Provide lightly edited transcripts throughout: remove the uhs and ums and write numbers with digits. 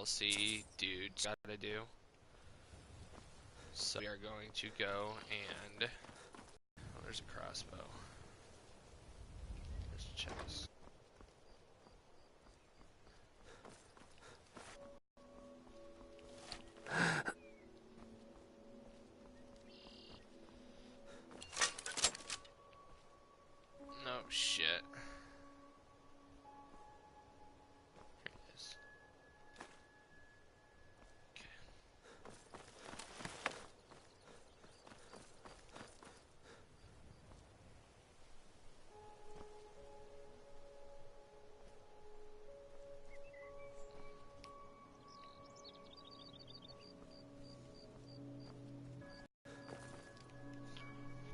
DLC dude's gotta do. So we are going to go and... Oh, there's a crossbow. There's a chest. No shit. Here it is. Okay.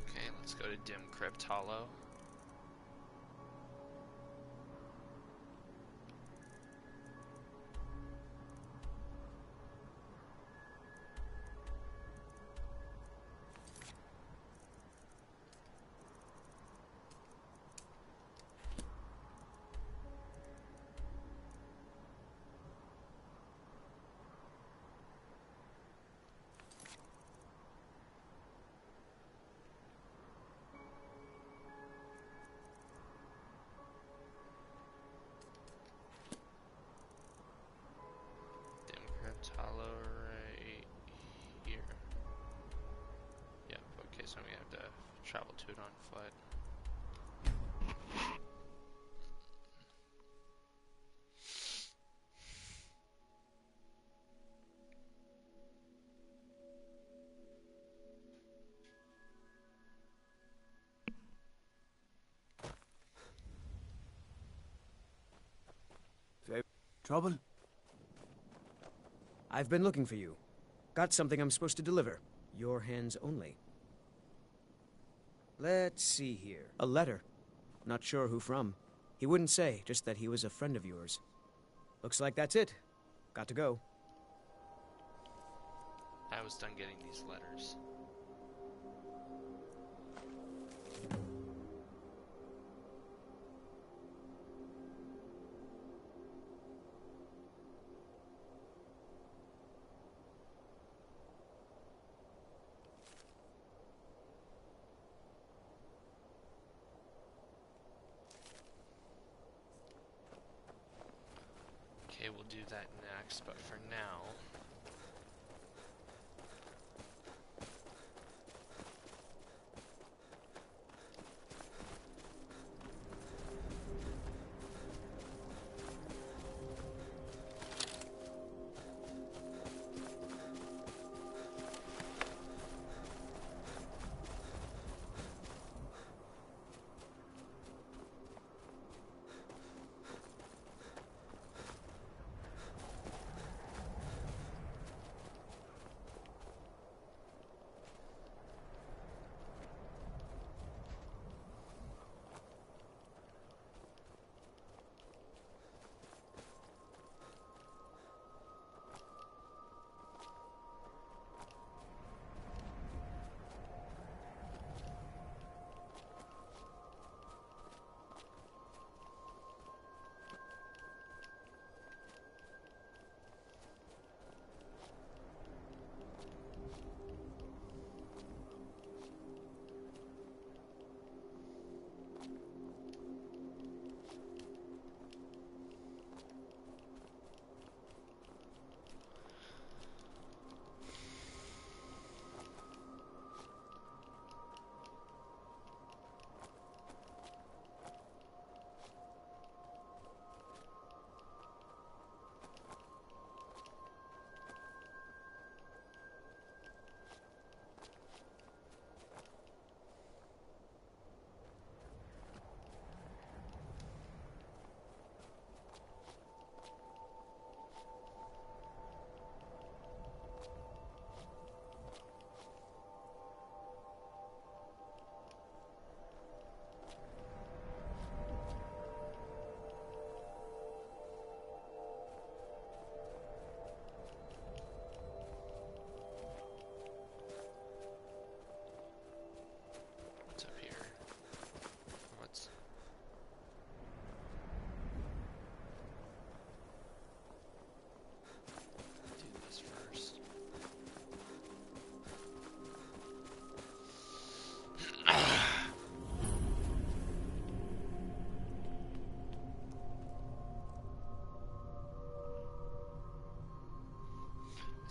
Okay, let's go to Dim Crypt Hollow. Dim Crypt Hollow right here. Yep, okay, so we have to travel to it on foot. Trouble? I've been looking for you. Got something I'm supposed to deliver. Your hands only. Let's see here. A letter. Not sure who from. He wouldn't say, just that he was a friend of yours. Looks like that's it. Got to go. I was done getting these letters. Okay, we'll do that next, but for now...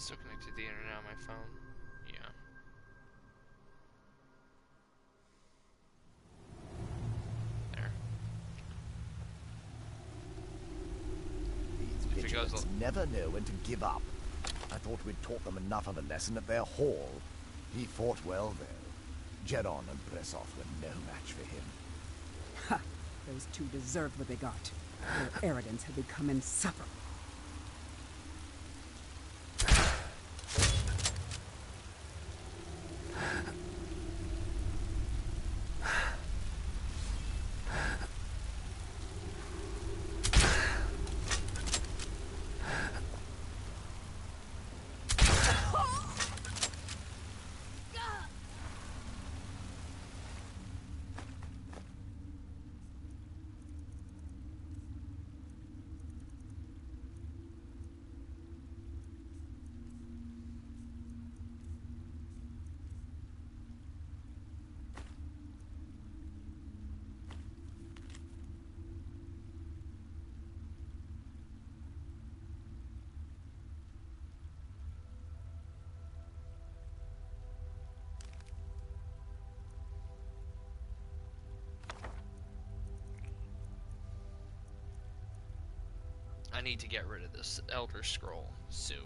Still connected to the internet on my phone. Yeah. There. These vigilants never know when to give up. I thought we'd taught them enough of a lesson at their hall. He fought well, though. Geron and Bressov were no match for him. Ha! Those two deserved what they got. Their arrogance had become insufferable. I need to get rid of this Elder Scroll soon.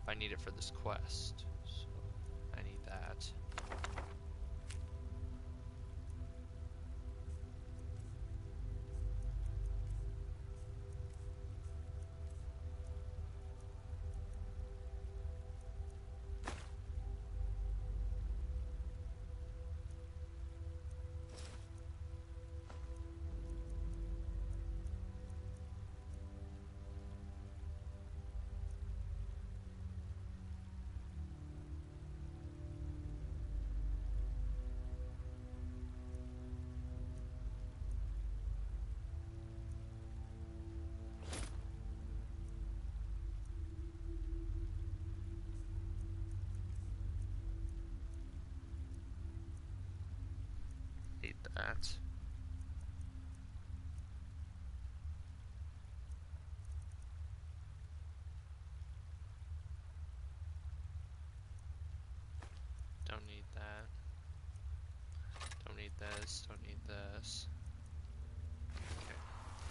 I need it for this quest. So I need that. Need that. Don't need that. Don't need this. Don't need this. Okay.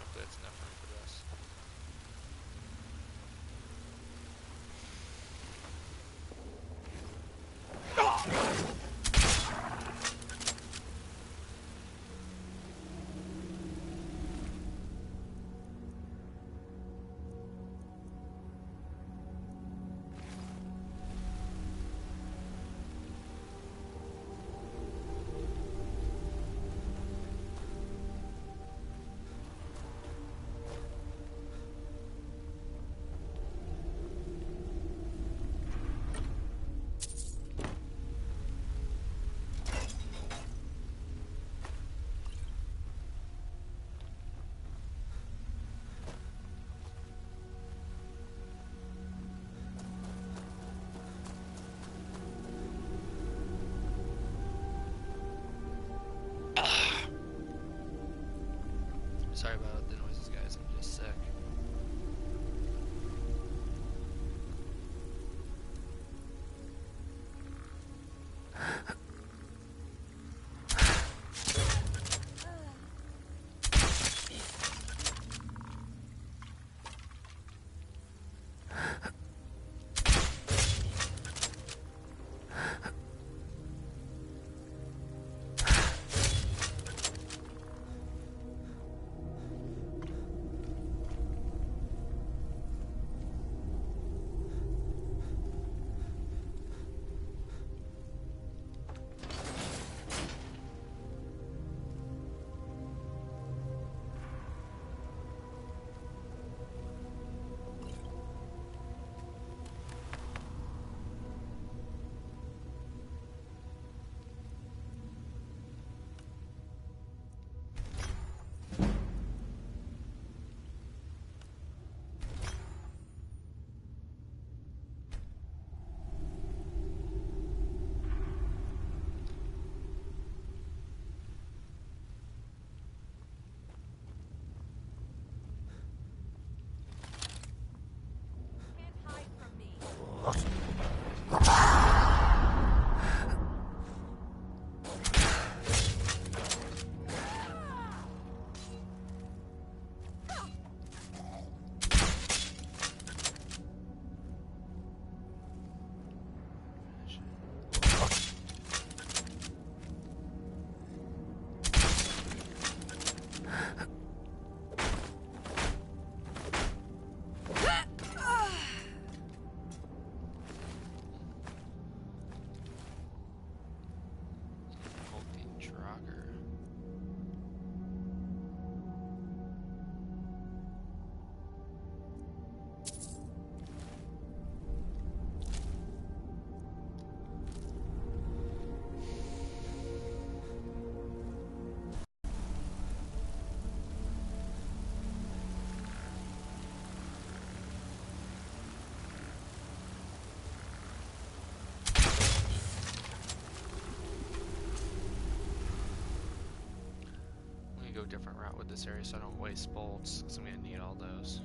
Hopefully that's enough room for this. different route with this area so I don't waste bolts, because I'm going to need all those.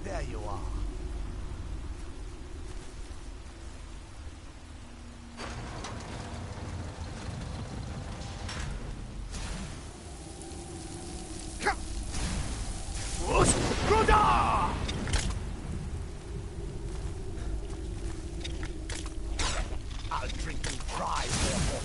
There you are. I'll drink you dry, therefore.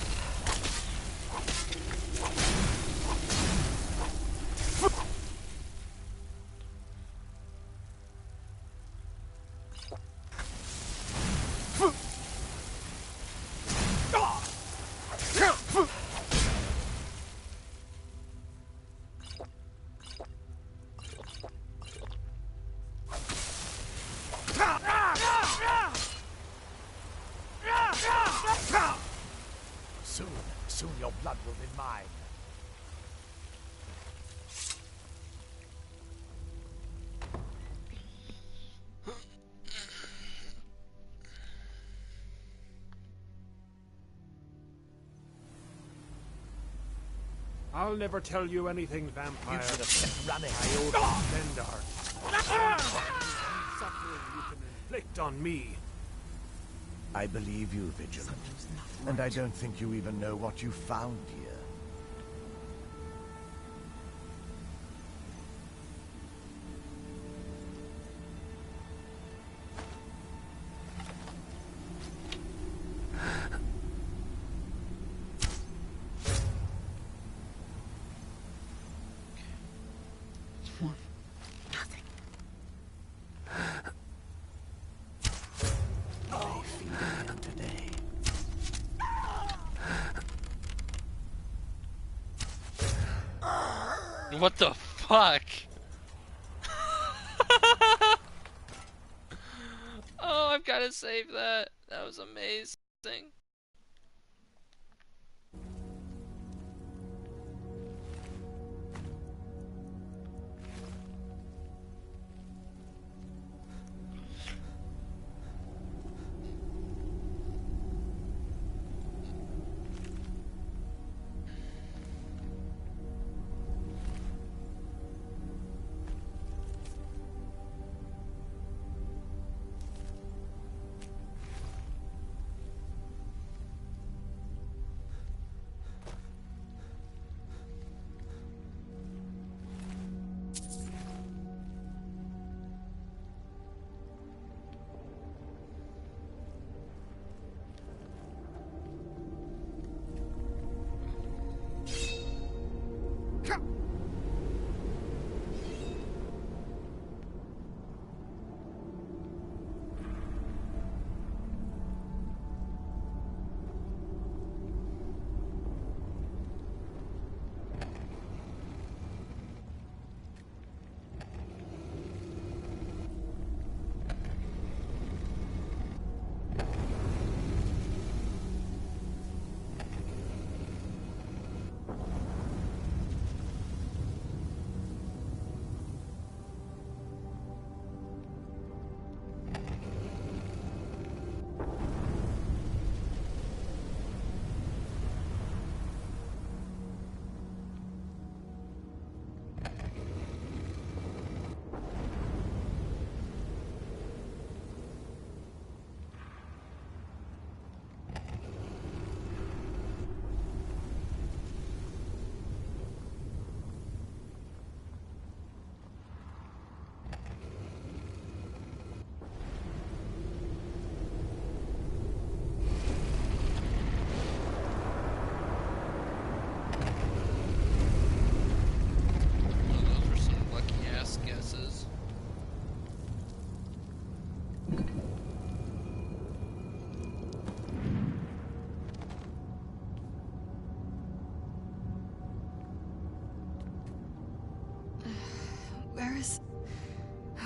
Soon your blood will be mine. I'll never tell you anything, vampire. You should have kept running. I owe Dendar. Suffering you can inflict on me. I believe you, Vigilant. And I don't think you even know what you found here. Nothing. They feed again today. What the fuck? Oh, I've got to save that. That was amazing.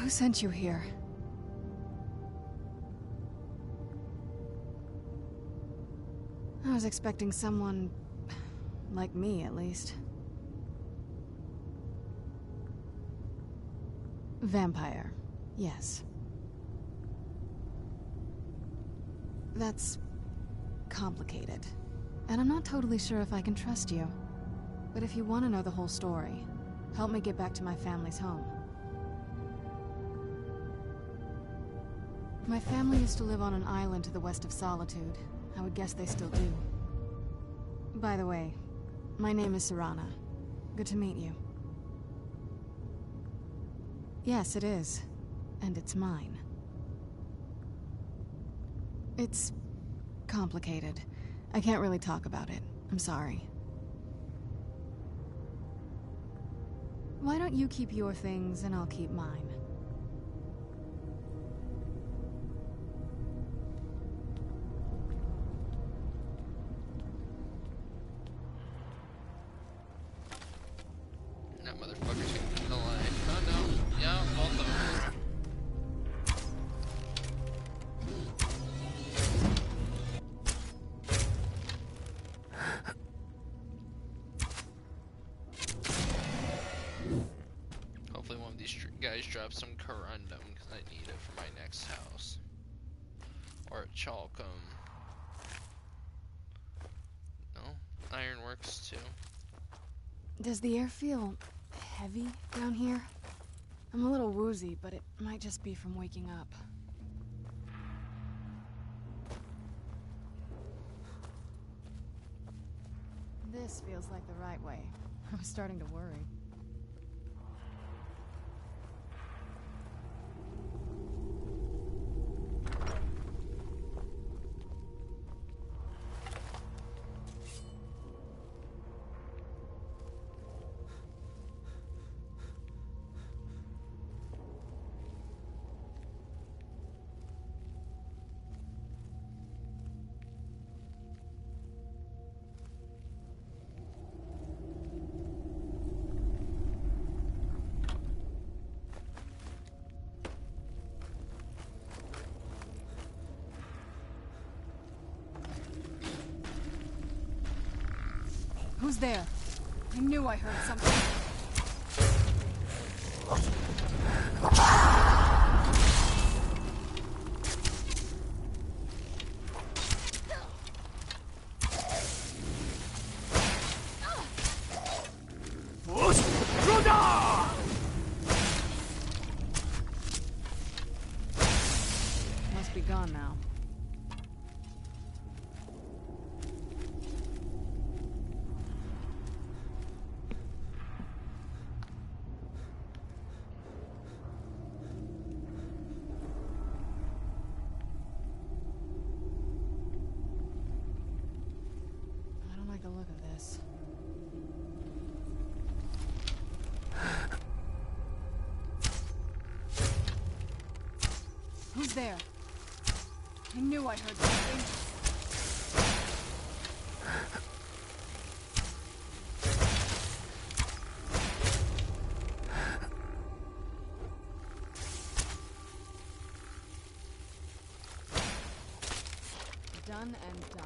Who sent you here? I was expecting someone... like me, at least. Vampire, yes. That's... complicated. And I'm not totally sure if I can trust you. But if you want to know the whole story, help me get back to my family's home. My family used to live on an island to the west of Solitude. I would guess they still do. By the way, my name is Serana. Good to meet you. Yes, it is. And it's mine. It's... complicated. I can't really talk about it. I'm sorry. Why don't you keep your things and I'll keep mine? That motherfucker's gonna kill alive. Oh no. Yeah, both of them. Hopefully one of these guys drops some corundum, because I need it for my next house. Or chalcum. No? Iron works too. Does the air feel heavy down here? I'm a little woozy, but it might just be from waking up. This feels like the right way. I was starting to worry. Who's there? I knew I heard something. Must be gone now. The look of this. Who's there? I knew I heard something. Done and done.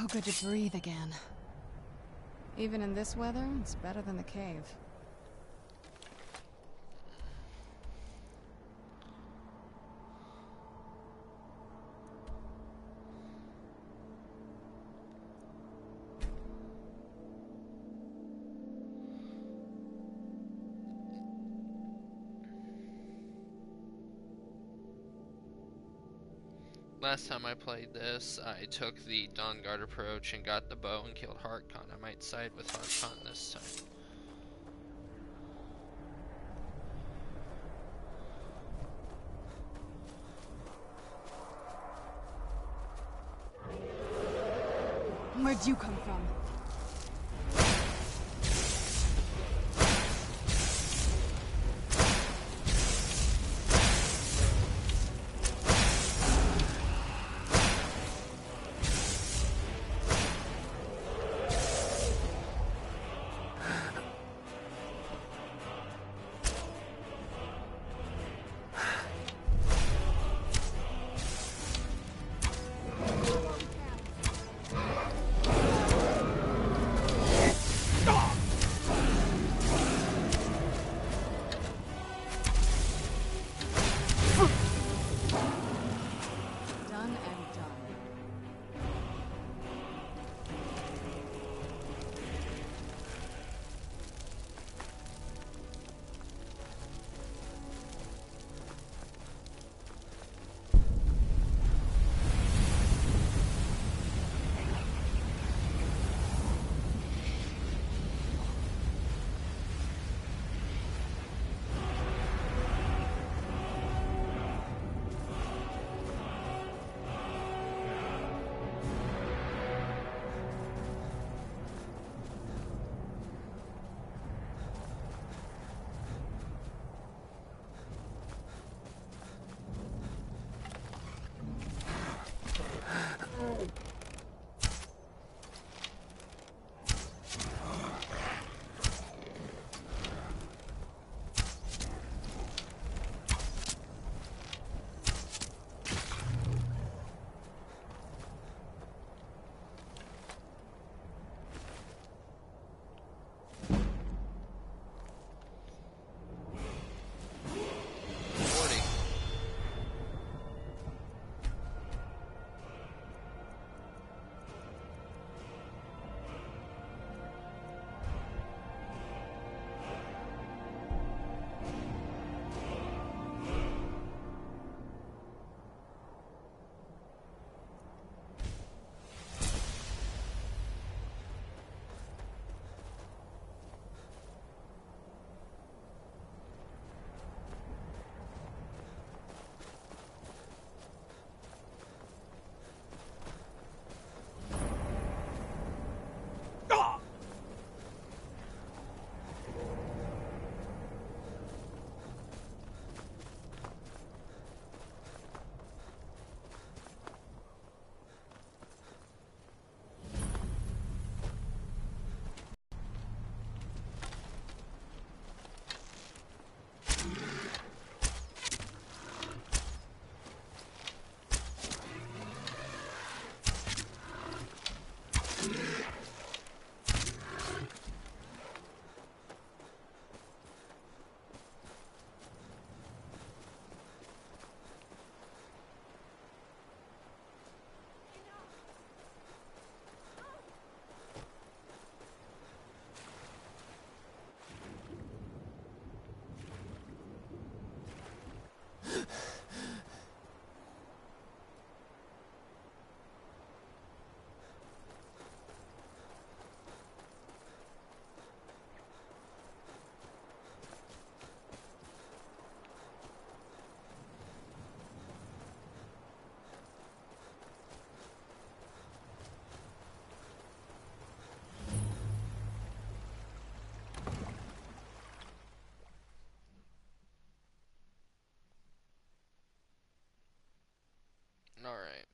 good to breathe again. Even in this weather, it's better than the cave. Last time I played this, I took the Dawnguard approach and got the bow and killed Harkon. I might side with Harkon this time. Where'd you come from? Alright.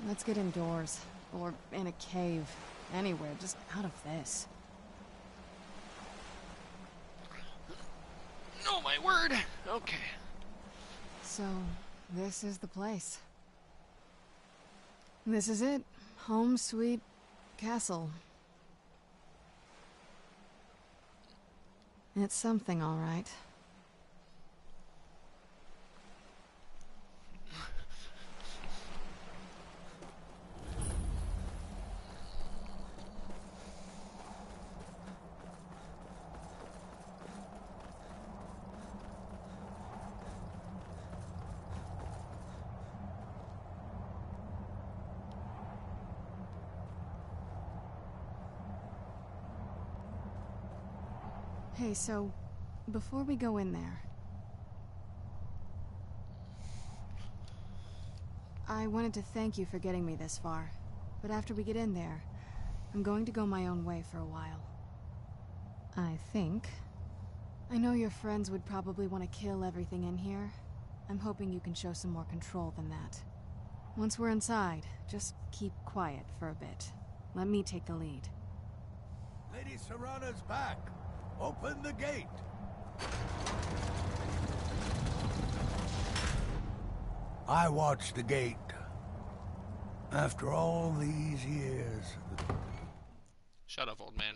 Let's get indoors. Or in a cave. Anywhere, just out of this. Oh my word! Okay. So, this is the place. This is it. Home sweet castle. It's something, all right. Hey, so, before we go in there, I wanted to thank you for getting me this far, but after we get in there, I'm going to go my own way for a while. I think. I know your friends would probably want to kill everything in here. I'm hoping you can show some more control than that. Once we're inside, just keep quiet for a bit. Let me take the lead. Lady Serana's back. Open the gate. I watched the gate. After all these years... Shut up, old man.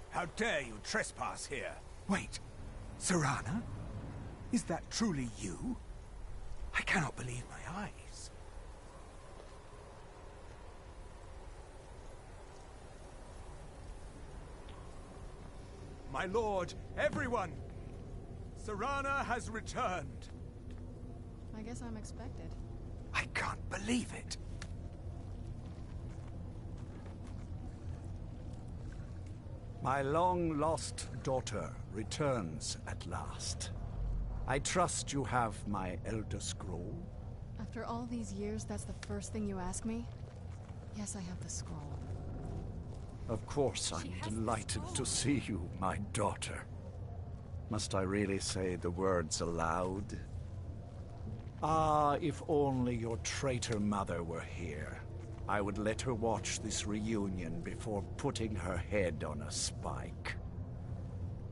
How dare you trespass here? Wait, Serana? Is that truly you? I cannot believe my eyes. My lord, everyone! Serana has returned. I guess I'm expected. I can't believe it. My long-lost daughter returns at last. I trust you have my Elder Scroll? After all these years, that's the first thing you ask me? Yes, I have the scroll. Of course, I'm delighted to see you, my daughter. Must I really say the words aloud? Ah, if only your traitor mother were here. I would let her watch this reunion before putting her head on a spike.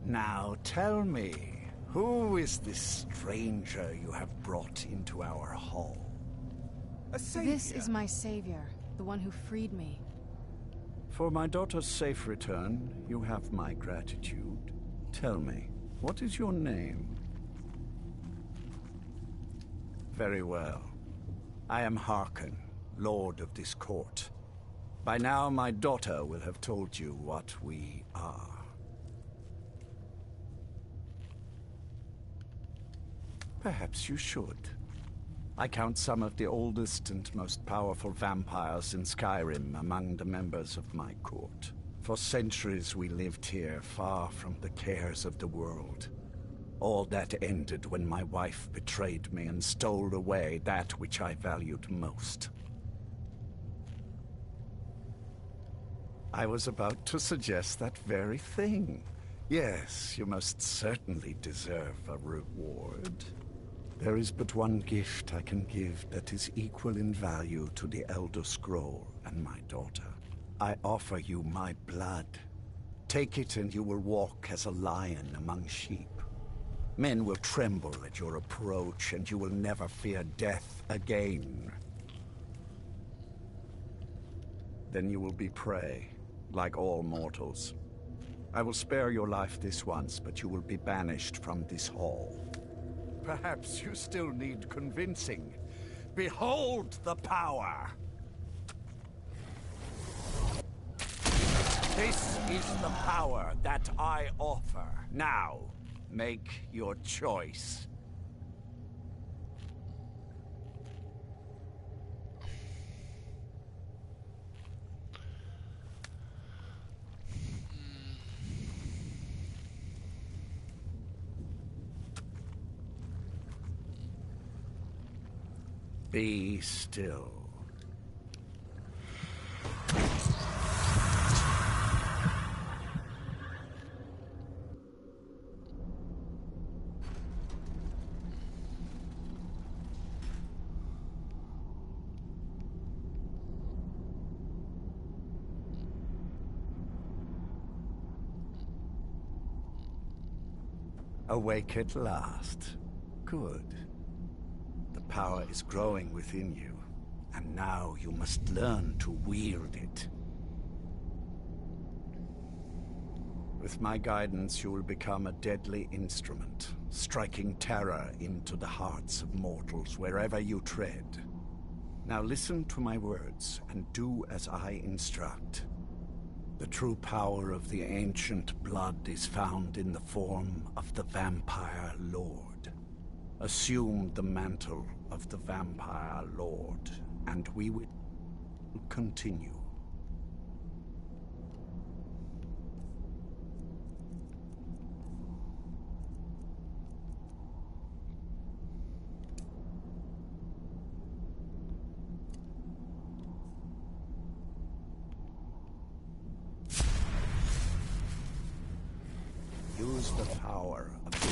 Now tell me, who is this stranger you have brought into our hall? A savior. This is my savior, the one who freed me. For my daughter's safe return, you have my gratitude. Tell me, what is your name? Very well. I am Harkon, Lord of this court. By now, my daughter will have told you what we are. Perhaps you should. I count some of the oldest and most powerful vampires in Skyrim among the members of my court. For centuries we lived here, far from the cares of the world. All that ended when my wife betrayed me and stole away that which I valued most. I was about to suggest that very thing. Yes, you most certainly deserve a reward. There is but one gift I can give that is equal in value to the Elder Scroll and my daughter. I offer you my blood. Take it and you will walk as a lion among sheep. Men will tremble at your approach and you will never fear death again. Then you will be prey, like all mortals. I will spare your life this once, but you will be banished from this hall. Perhaps you still need convincing. Behold the power! This is the power that I offer. Now, make your choice. Be still. Awake at last. Good. The power is growing within you, and now you must learn to wield it. With my guidance, you will become a deadly instrument, striking terror into the hearts of mortals wherever you tread. Now listen to my words, and do as I instruct. The true power of the ancient blood is found in the form of the Vampire Lord. Assume the mantle of the Vampire Lord, and we will continue. Use the power of the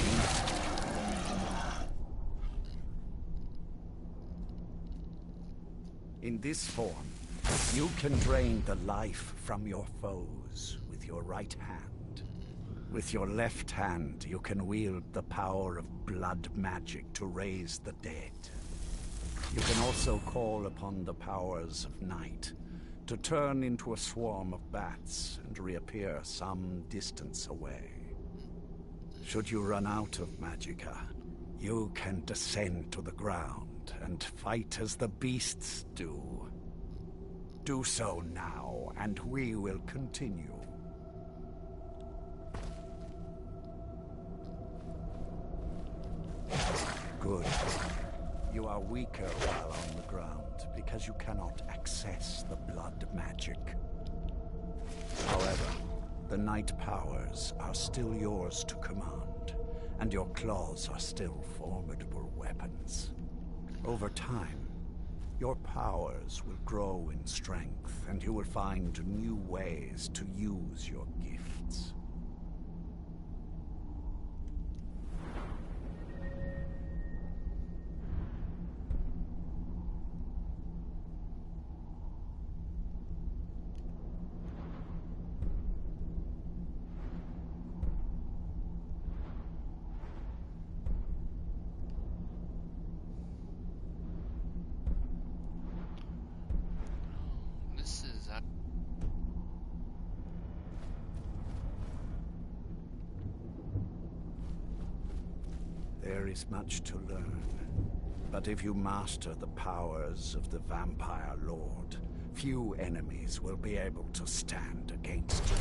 In this form, you can drain the life from your foes with your right hand. With your left hand, you can wield the power of blood magic to raise the dead. You can also call upon the powers of night to turn into a swarm of bats and reappear some distance away. Should you run out of magicka, you can descend to the ground and fight as the beasts do. Do so now, and we will continue. Good. You are weaker while on the ground, because you cannot access the blood magic. However, the night powers are still yours to command, and your claws are still formidable weapons. Over time, your powers will grow in strength, and you will find new ways to use your gifts. This is There is much to learn, but if you master the powers of the Vampire Lord, few enemies will be able to stand against you.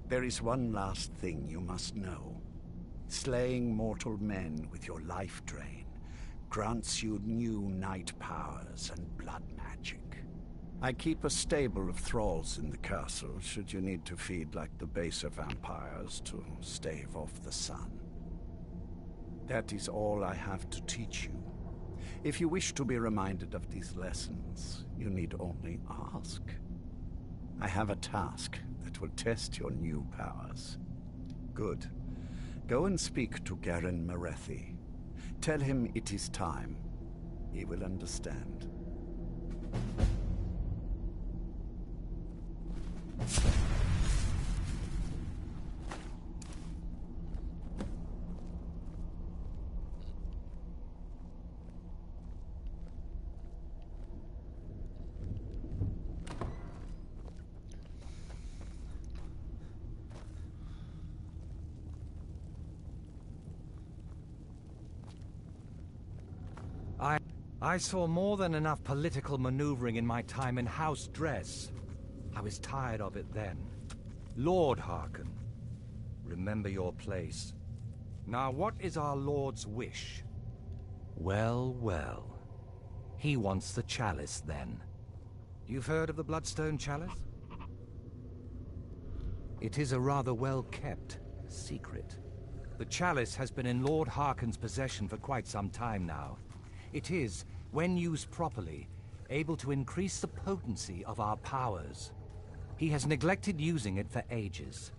There is one last thing you must know. Slaying mortal men with your life drain grants you new night powers and blood magic. I keep a stable of thralls in the castle should you need to feed like the baser vampires to stave off the sun. That is all I have to teach you. If you wish to be reminded of these lessons, you need only ask. I have a task that will test your new powers. Good. Go and speak to Garen Marethi. Tell him it is time. He will understand. I saw more than enough political maneuvering in my time in House Dress. I was tired of it then. Lord Harkon, remember your place. Now what is our Lord's wish? Well, well. He wants the chalice then. You've heard of the Bloodstone Chalice? It is a rather well-kept secret. The chalice has been in Lord Harkon's possession for quite some time now. It is, when used properly, able to increase the potency of our powers. He has neglected using it for ages.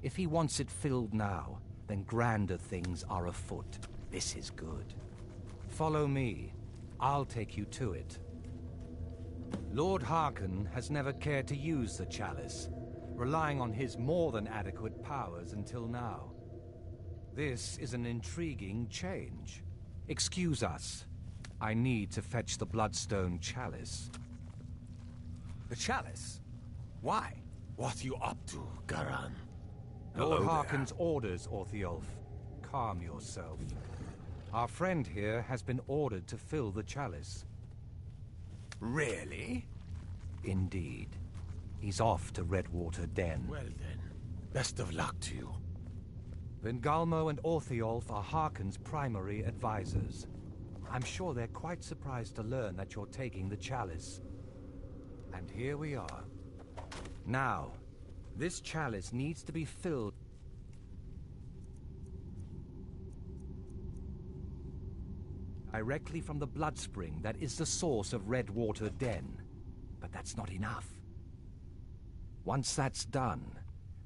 If he wants it filled now, then grander things are afoot. This is good. Follow me. I'll take you to it. Lord Harkon has never cared to use the chalice, relying on his more than adequate powers until now. This is an intriguing change. Excuse us. I need to fetch the Bloodstone chalice. The chalice? Why? What you up to, Garan? Lord Harkon's orders, Orthiolf. Calm yourself. Our friend here has been ordered to fill the chalice. Really? Indeed. He's off to Redwater Den. Well then, best of luck to you. Vengalmo and Orthiolf are Harkon's primary advisors. I'm sure they're quite surprised to learn that you're taking the chalice. And here we are. Now, this chalice needs to be filled directly from the blood spring that is the source of Redwater Den. But that's not enough. Once that's done,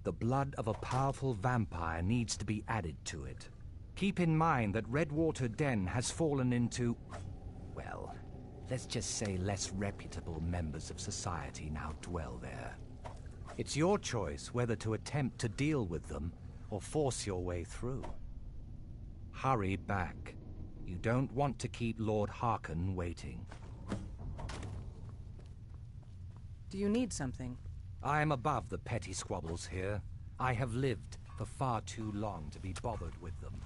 the blood of a powerful vampire needs to be added to it. Keep in mind that Redwater Den has fallen into, well, let's just say less reputable members of society now dwell there. It's your choice whether to attempt to deal with them or force your way through. Hurry back. You don't want to keep Lord Harkon waiting. Do you need something? I am above the petty squabbles here. I have lived for far too long to be bothered with them.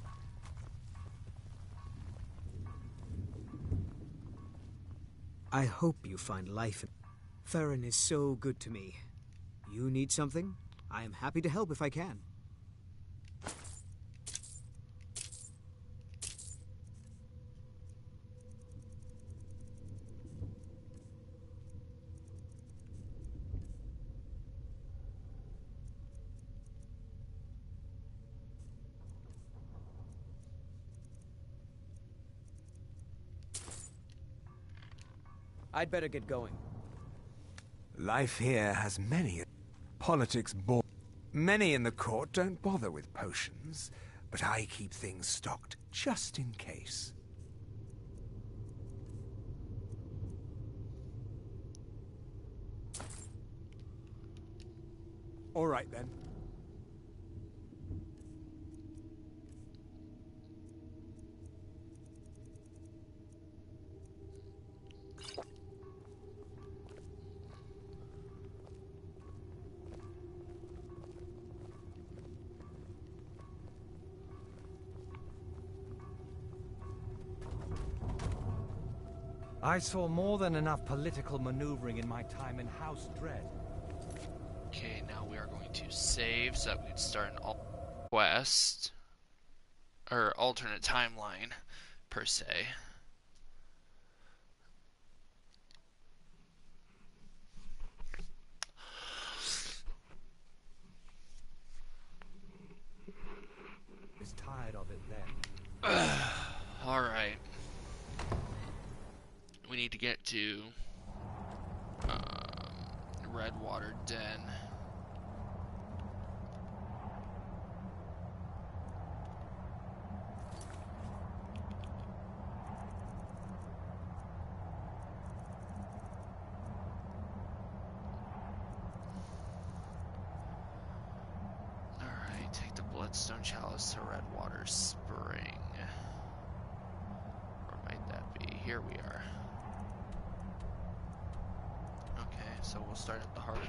I hope you find life in... Theron is so good to me. You need something? I am happy to help if I can. I'd better get going. Life here has many. Politics bore. Many in the court don't bother with potions, but I keep things stocked just in case. All right then. I saw more than enough political maneuvering in my time in House Dread. Okay, now we are going to save so that we can start an quest. Or alternate timeline, per se. Was tired of it then. Alright. We need to get to Redwater Den. Alright, take the Bloodstone Chalice to Redwater Spring. Or might that be? Here we are. So we'll start at the heart.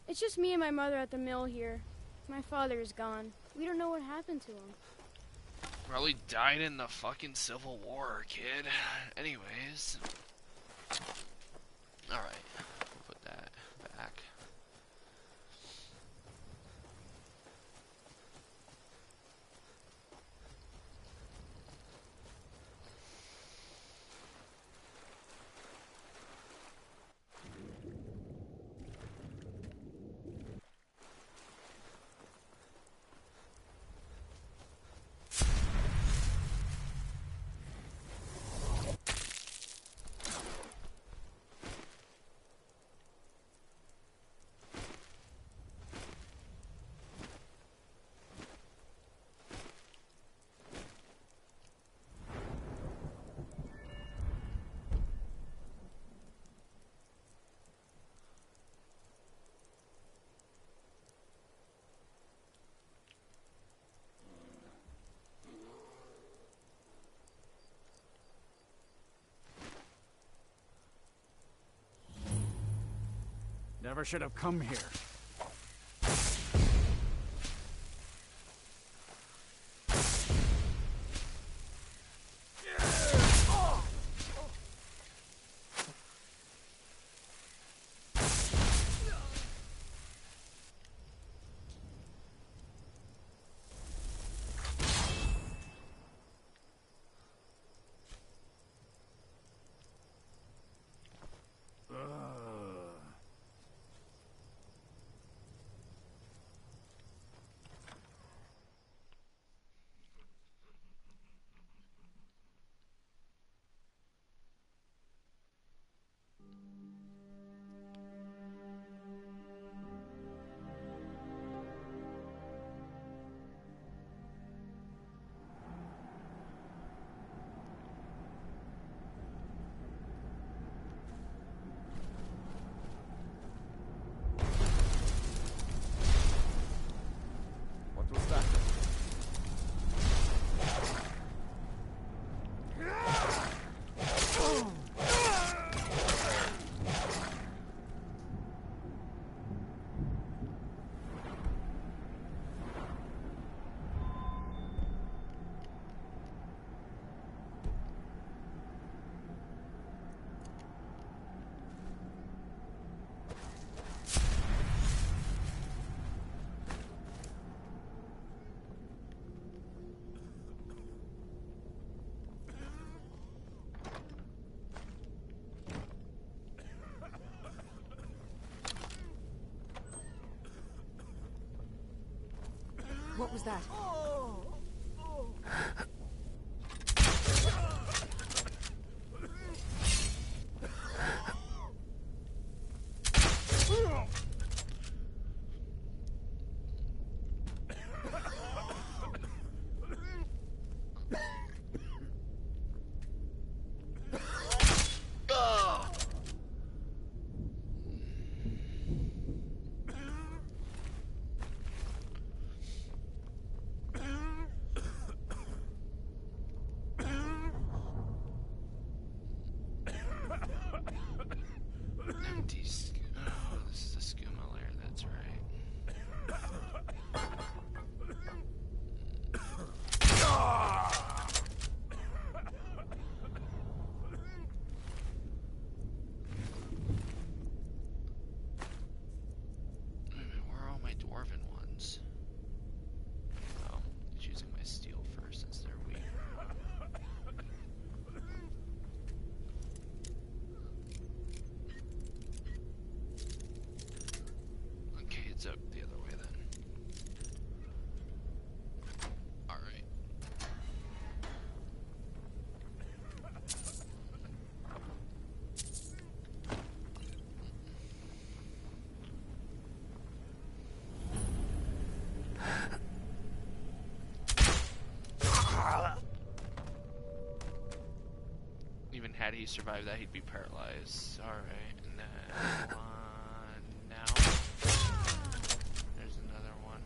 It's just me and my mother at the mill here. My father is gone. We don't know what happened to him. Probably died in the fucking Civil War, kid. Anyways. Alright. We'll put that back. never should have come here. What was that? What was that? Oh, this is the skooma layer, that's right. Wait a minute, where are all my dwarven ones? Oh, he's using my steel first since they're weak. Okay, it's up the other way then. Alright. Even had he survived that, he'd be paralyzed. Alright, and then now there's another one.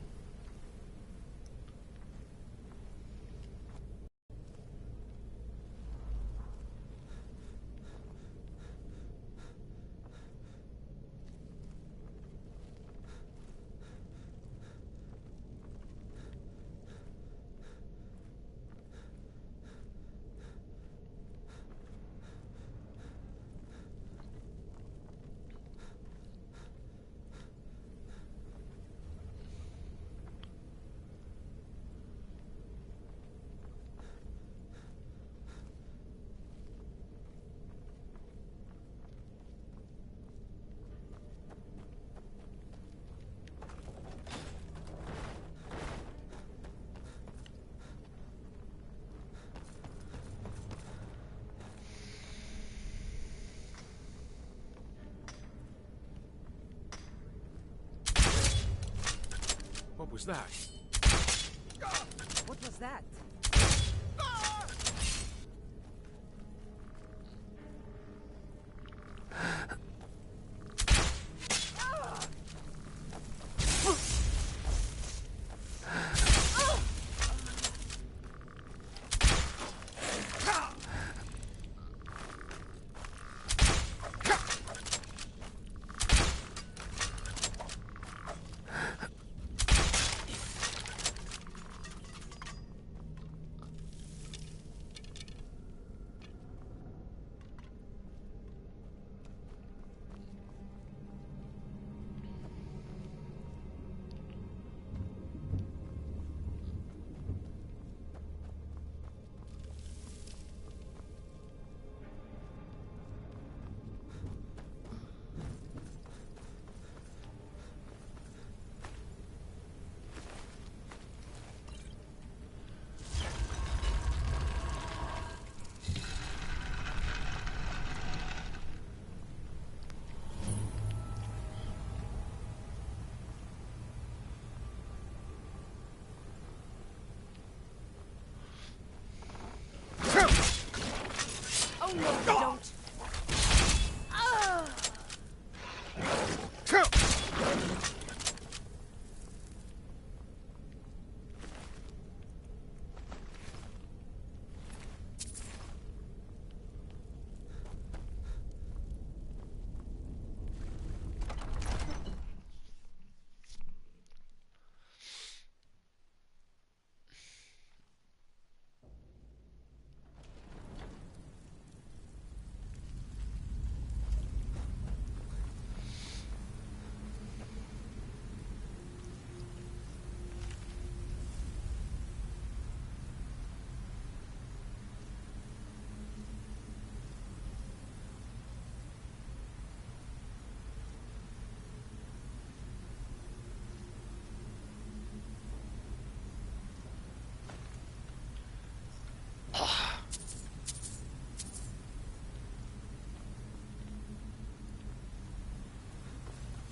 What was that? What was that? Don't.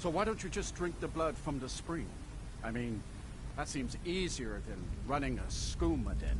So why don't you just drink the blood from the spring? I mean, that seems easier than running a skooma den.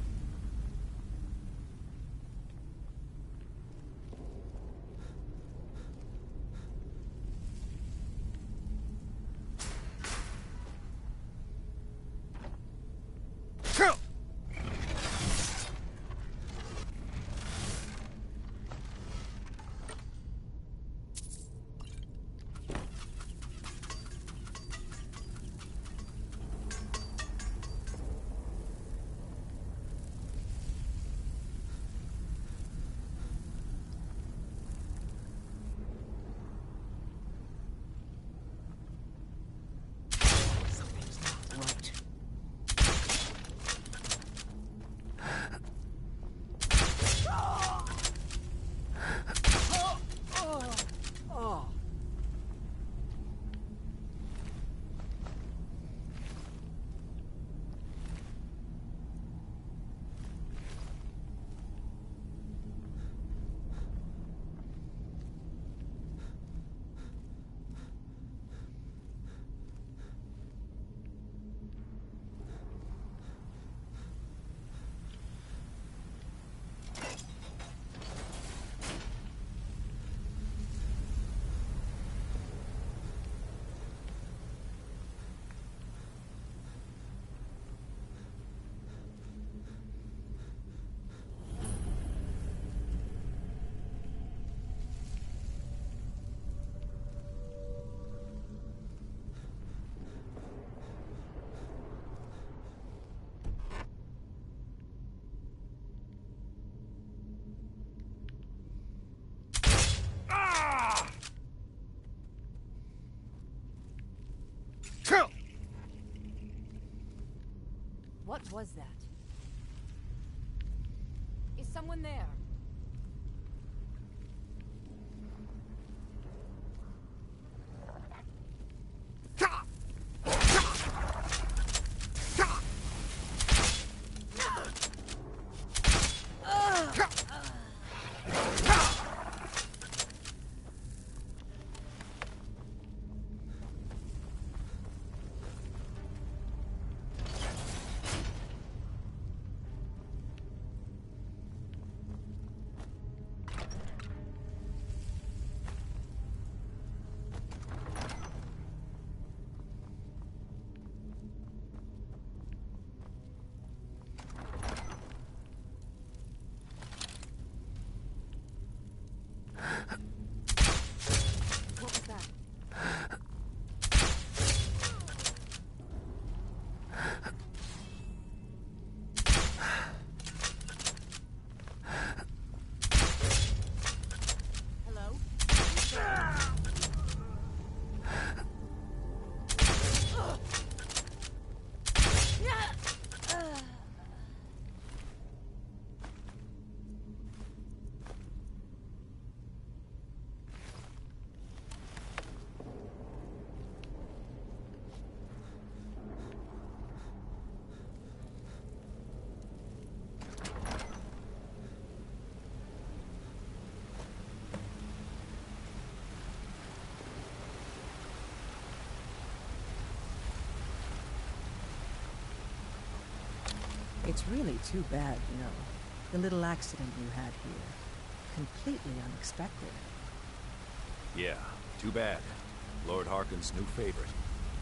What was that? Is someone there? It's really too bad, you know, the little accident you had here. completely unexpected. Yeah, too bad. Lord Harkon's new favorite.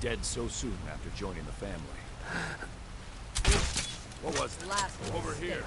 Dead so soon after joining the family. What was it? Last Over here.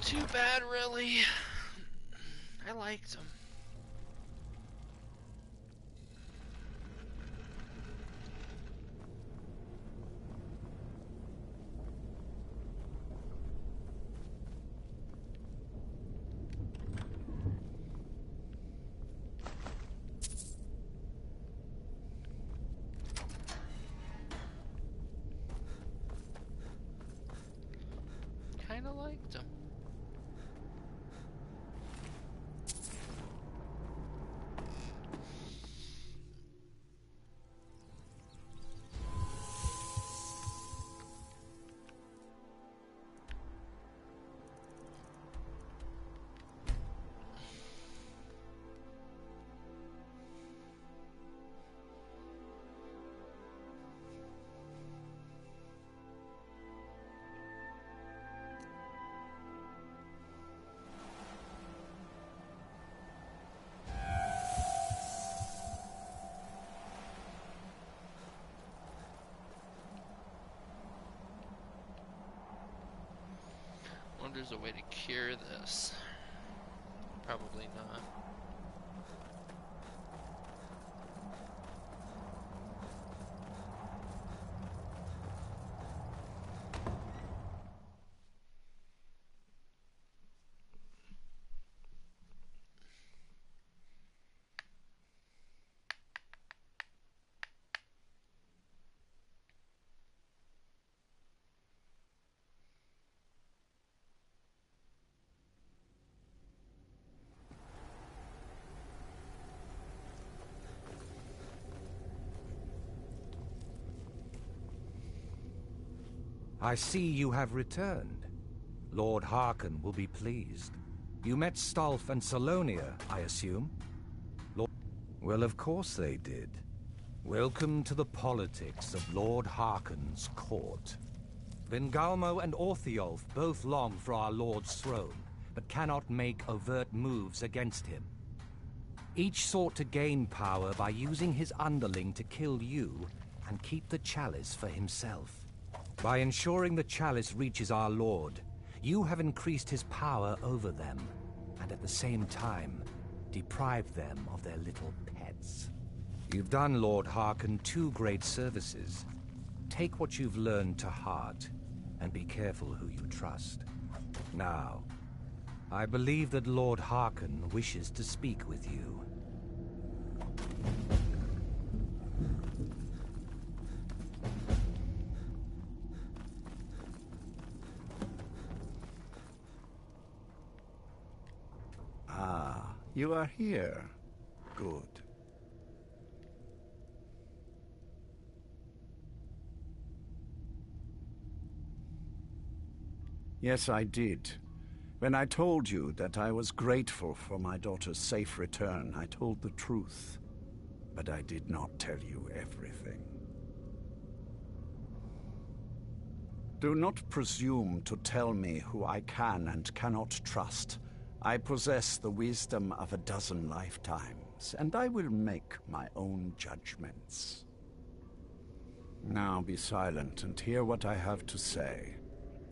Too bad, really. I liked him. Kinda liked him. Wonder if there's a way to cure this. Probably not. I see you have returned. Lord Harkon will be pleased. You met Stolf and Salonia, I assume? Well, of course they did. Welcome to the politics of Lord Harkon's court. Vingalmo and Orthiolf both long for our Lord's throne, but cannot make overt moves against him. Each sought to gain power by using his underling to kill you and keep the chalice for himself. By ensuring the chalice reaches our Lord, you have increased his power over them, and at the same time, deprived them of their little pets. You've done Lord Harkon 2 great services. Take what you've learned to heart, and be careful who you trust. Now, I believe that Lord Harkon wishes to speak with you. You are here. Good. Yes, I did. When I told you that I was grateful for my daughter's safe return, I told the truth. But I did not tell you everything. Do not presume to tell me who I can and cannot trust. I possess the wisdom of a dozen lifetimes, and I will make my own judgments. Now be silent and hear what I have to say.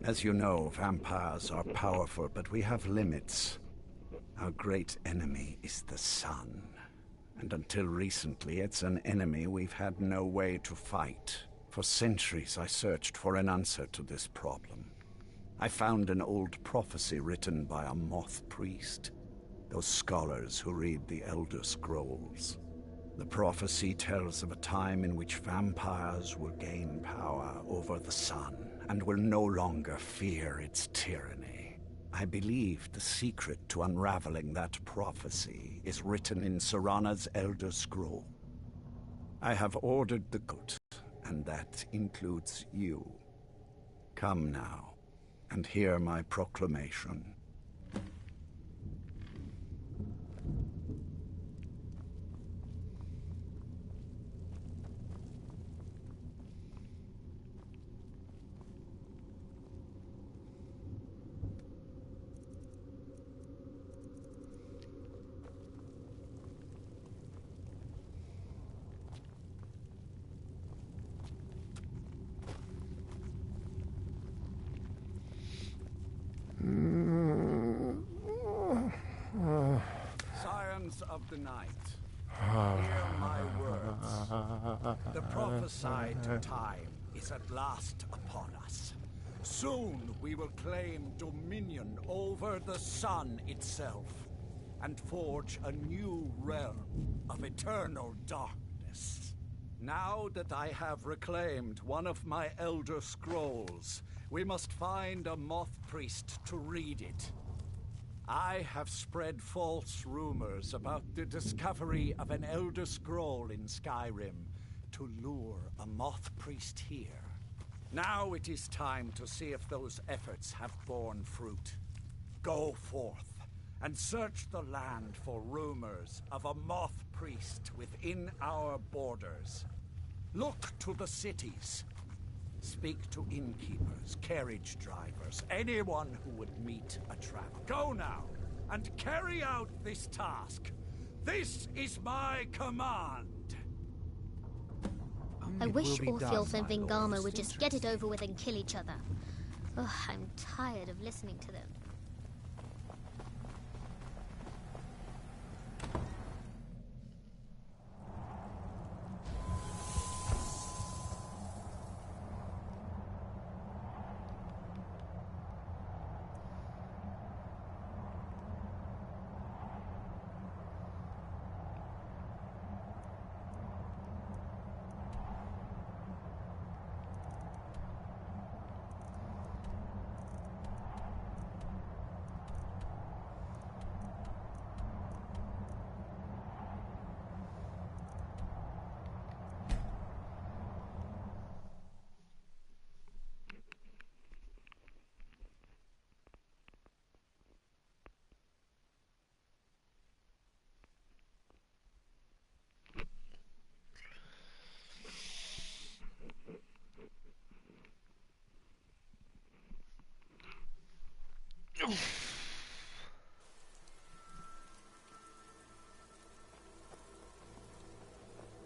As you know, vampires are powerful, but we have limits. Our great enemy is the sun. And until recently, it's an enemy we've had no way to fight. For centuries, I searched for an answer to this problem. I found an old prophecy written by a moth priest. Those scholars who read the Elder Scrolls. The prophecy tells of a time in which vampires will gain power over the sun and will no longer fear its tyranny. I believe the secret to unraveling that prophecy is written in Serana's Elder Scroll. I have ordered the goat, and that includes you. Come now, and hear my proclamation. Scions of the night, hear my words. The prophesied time is at last upon us. Soon we will claim dominion over the sun itself, and forge a new realm of eternal darkness. Now that I have reclaimed one of my Elder Scrolls, we must find a moth priest to read it. I have spread false rumors about the discovery of an Elder Scroll in Skyrim to lure a moth priest here. Now it is time to see if those efforts have borne fruit. Go forth and search the land for rumors of a moth priest within our borders. Look to the cities. Speak to innkeepers, carriage drivers, anyone who would meet a traveler. Go now, and carry out this task. This is my command. I wish Orpheus and Vingama would just get it over with and kill each other. Ugh, I'm tired of listening to them.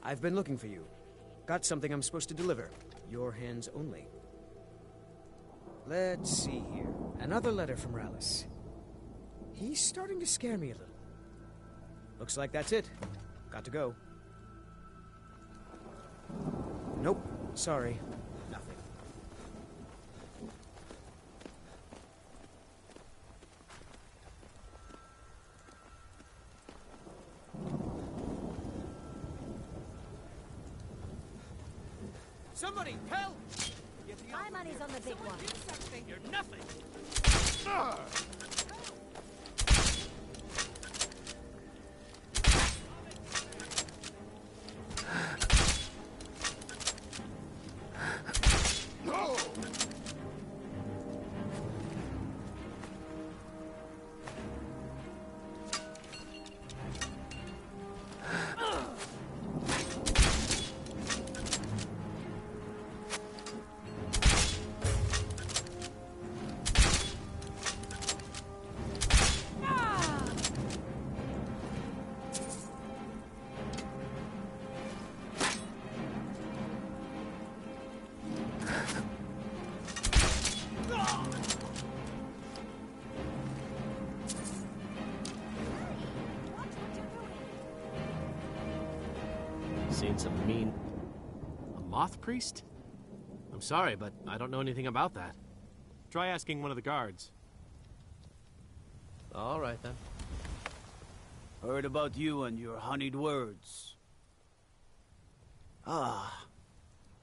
I've been looking for you. Got something I'm supposed to deliver. Your hands only. Let's see here. Another letter from Rallis. He's starting to scare me a little. Looks like that's it. Got to go. Nope. Sorry. Nothing. Somebody, help! My money's on the big one. Do something. You're nothing. Seen some mean... A moth priest? I'm sorry, but I don't know anything about that. Try asking one of the guards. All right, then. Heard about you and your honeyed words. Ah,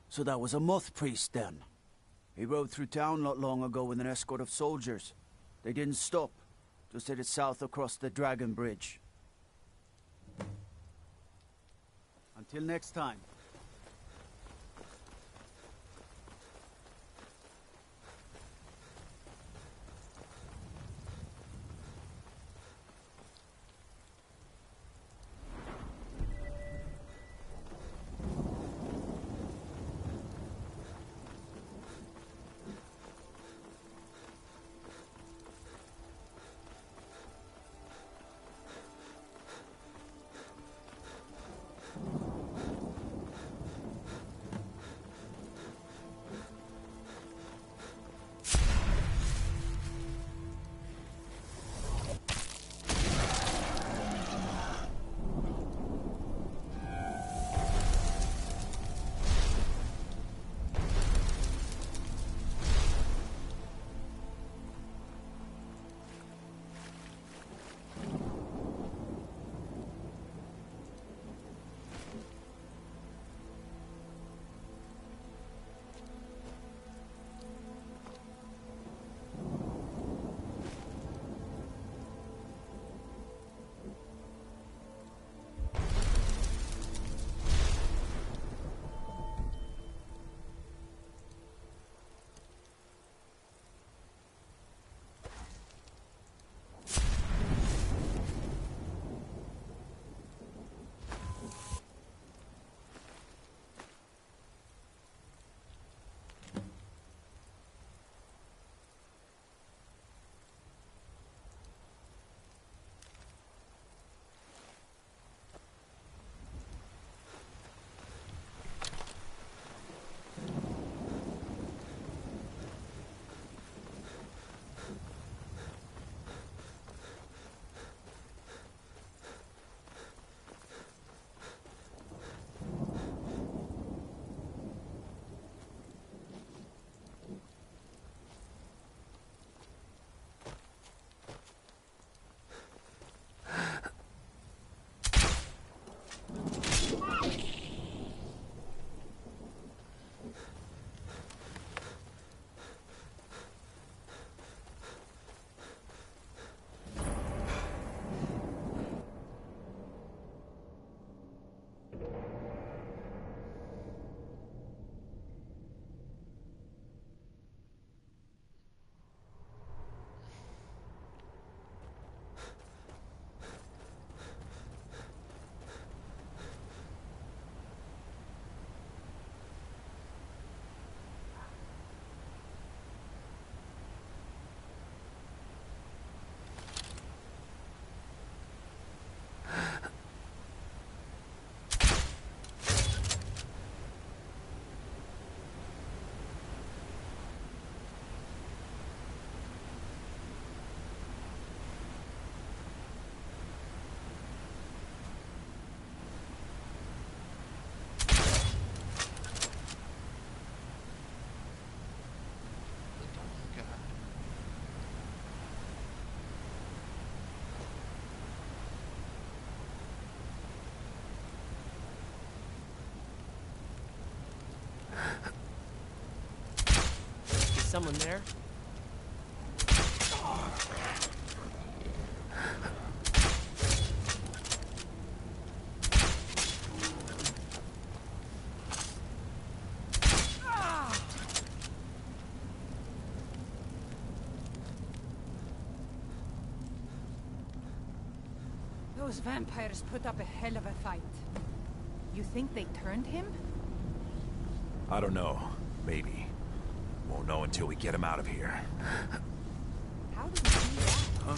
so that was a moth priest then. He rode through town not long ago with an escort of soldiers. They didn't stop, just headed south across the Dragon Bridge. Until next time. Someone there? Those vampires put up a hell of a fight. You think they turned him? I don't know. Maybe. Won't know until we get him out of here. How do we do that? Huh?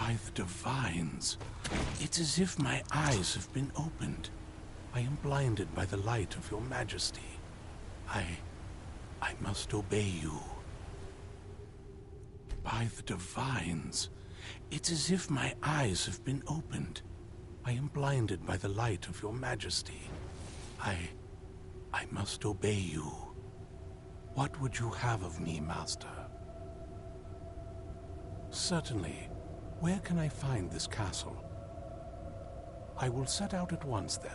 By the divines, it's as if my eyes have been opened. I am blinded by the light of your majesty. I must obey you. By the divines, it's as if my eyes have been opened. I am blinded by the light of your majesty. I must obey you. What would you have of me, master? Certainly. Where can I find this castle? I will set out at once, then.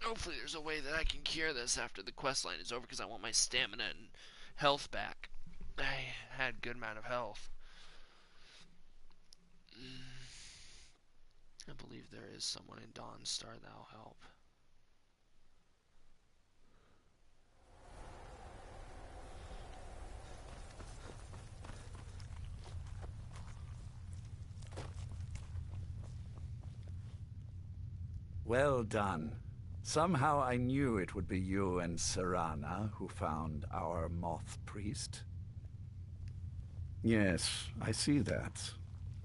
Hopefully there's a way that I can cure this after the quest line is over, because I want my stamina and health back. I had a good amount of health. I believe there is someone in Dawnstar that'll help. Well done. Somehow I knew it would be you and Serana who found our moth priest. Yes, I see that.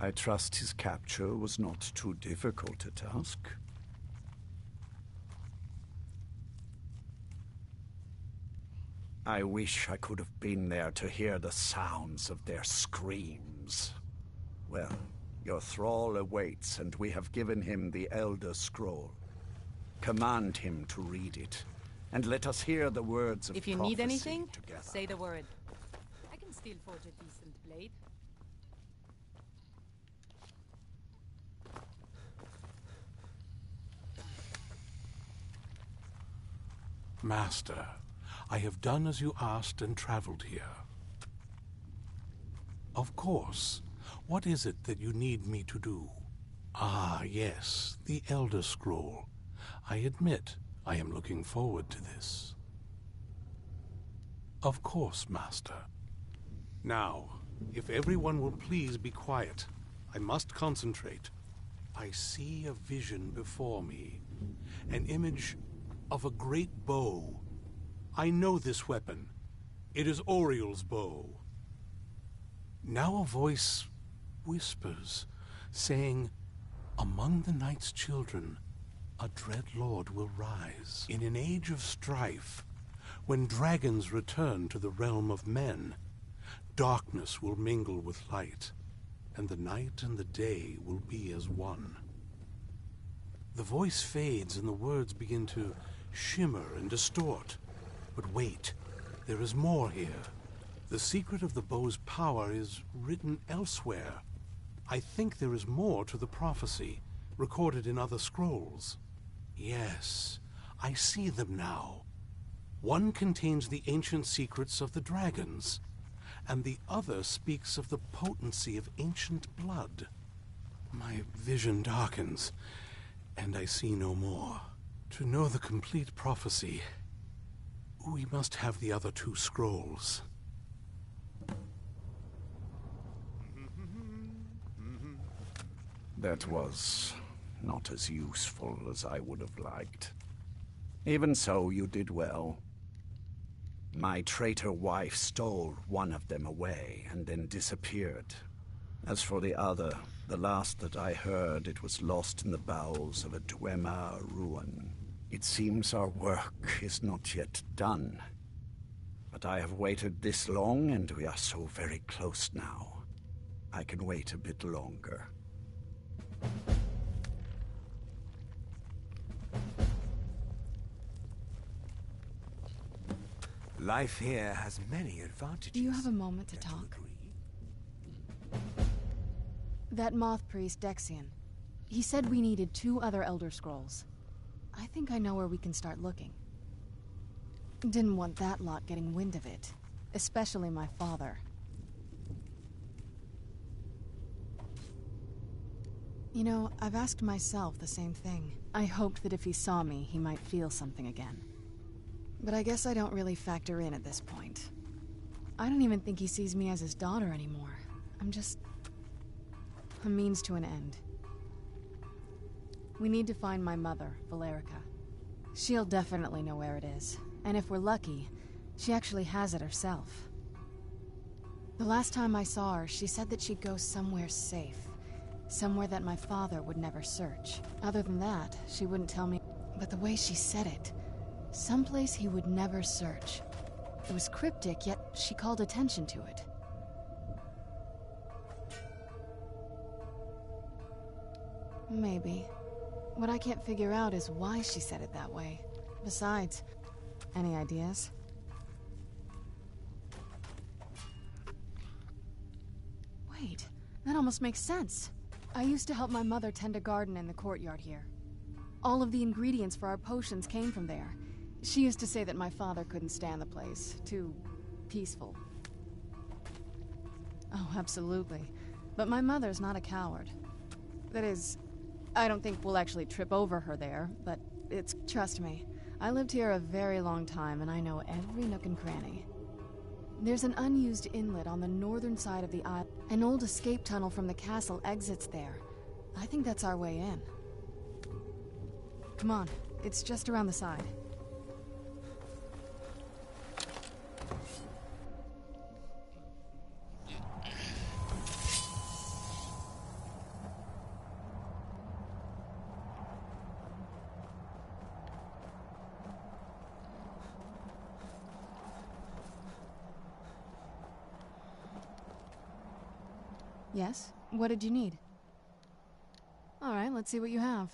I trust his capture was not too difficult a task. I wish I could have been there to hear the sounds of their screams. Well, your thrall awaits, and we have given him the Elder Scroll. Command him to read it, and let us hear the words of prophecy. If you need anything, together. say the word. I can still forge a decent blade. Master, I have done as you asked and traveled here. Of course. What is it that you need me to do? Ah, yes, the Elder Scroll. I admit, I am looking forward to this. Of course, Master. Now, if everyone will please be quiet, I must concentrate. I see a vision before me, an image of a great bow. I know this weapon. It is Oriel's bow. Now a voice whispers, saying, among the night's children, a dread lord will rise. In an age of strife, when dragons return to the realm of men, darkness will mingle with light, and the night and the day will be as one. The voice fades and the words begin to shimmer and distort. But wait, there is more here. The secret of the bow's power is written elsewhere. I think there is more to the prophecy, recorded in other scrolls. Yes, I see them now. One contains the ancient secrets of the dragons, and the other speaks of the potency of ancient blood. My vision darkens, and I see no more. To know the complete prophecy, we must have the other two scrolls. That was not as useful as I would have liked. Even so, you did well. My traitor wife stole one of them away and then disappeared. As for the other, the last that I heard, it was lost in the bowels of a Dwemer ruin. It seems our work is not yet done. But I have waited this long, and we are so very close now. I can wait a bit longer. Life here has many advantages. Do you have a moment to talk? That moth priest, Dexian. He said we needed 2 other Elder Scrolls. I think I know where we can start looking. Didn't want that lot getting wind of it. Especially my father. You know, I've asked myself the same thing. I hoped that if he saw me, he might feel something again. But I guess I don't really factor in at this point. I don't even think he sees me as his daughter anymore. I'm just a means to an end. We need to find my mother, Valerica. She'll definitely know where it is. And if we're lucky, she actually has it herself. The last time I saw her, she said that she'd go somewhere safe. Somewhere that my father would never search. Other than that, she wouldn't tell me. But the way she said it, someplace he would never search. It was cryptic, yet she called attention to it. Maybe. What I can't figure out is why she said it that way. Besides, any ideas? Wait, that almost makes sense. I used to help my mother tend a garden in the courtyard here. All of the ingredients for our potions came from there. She used to say that my father couldn't stand the place. Too peaceful. Oh, absolutely. But my mother's not a coward. That is, I don't think we'll actually trip over her there, but trust me, I lived here a very long time and I know every nook and cranny. There's an unused inlet on the northern side of the isle. An old escape tunnel from the castle exits there. I think that's our way in. Come on, it's just around the side. Yes? What did you need? Alright, let's see what you have.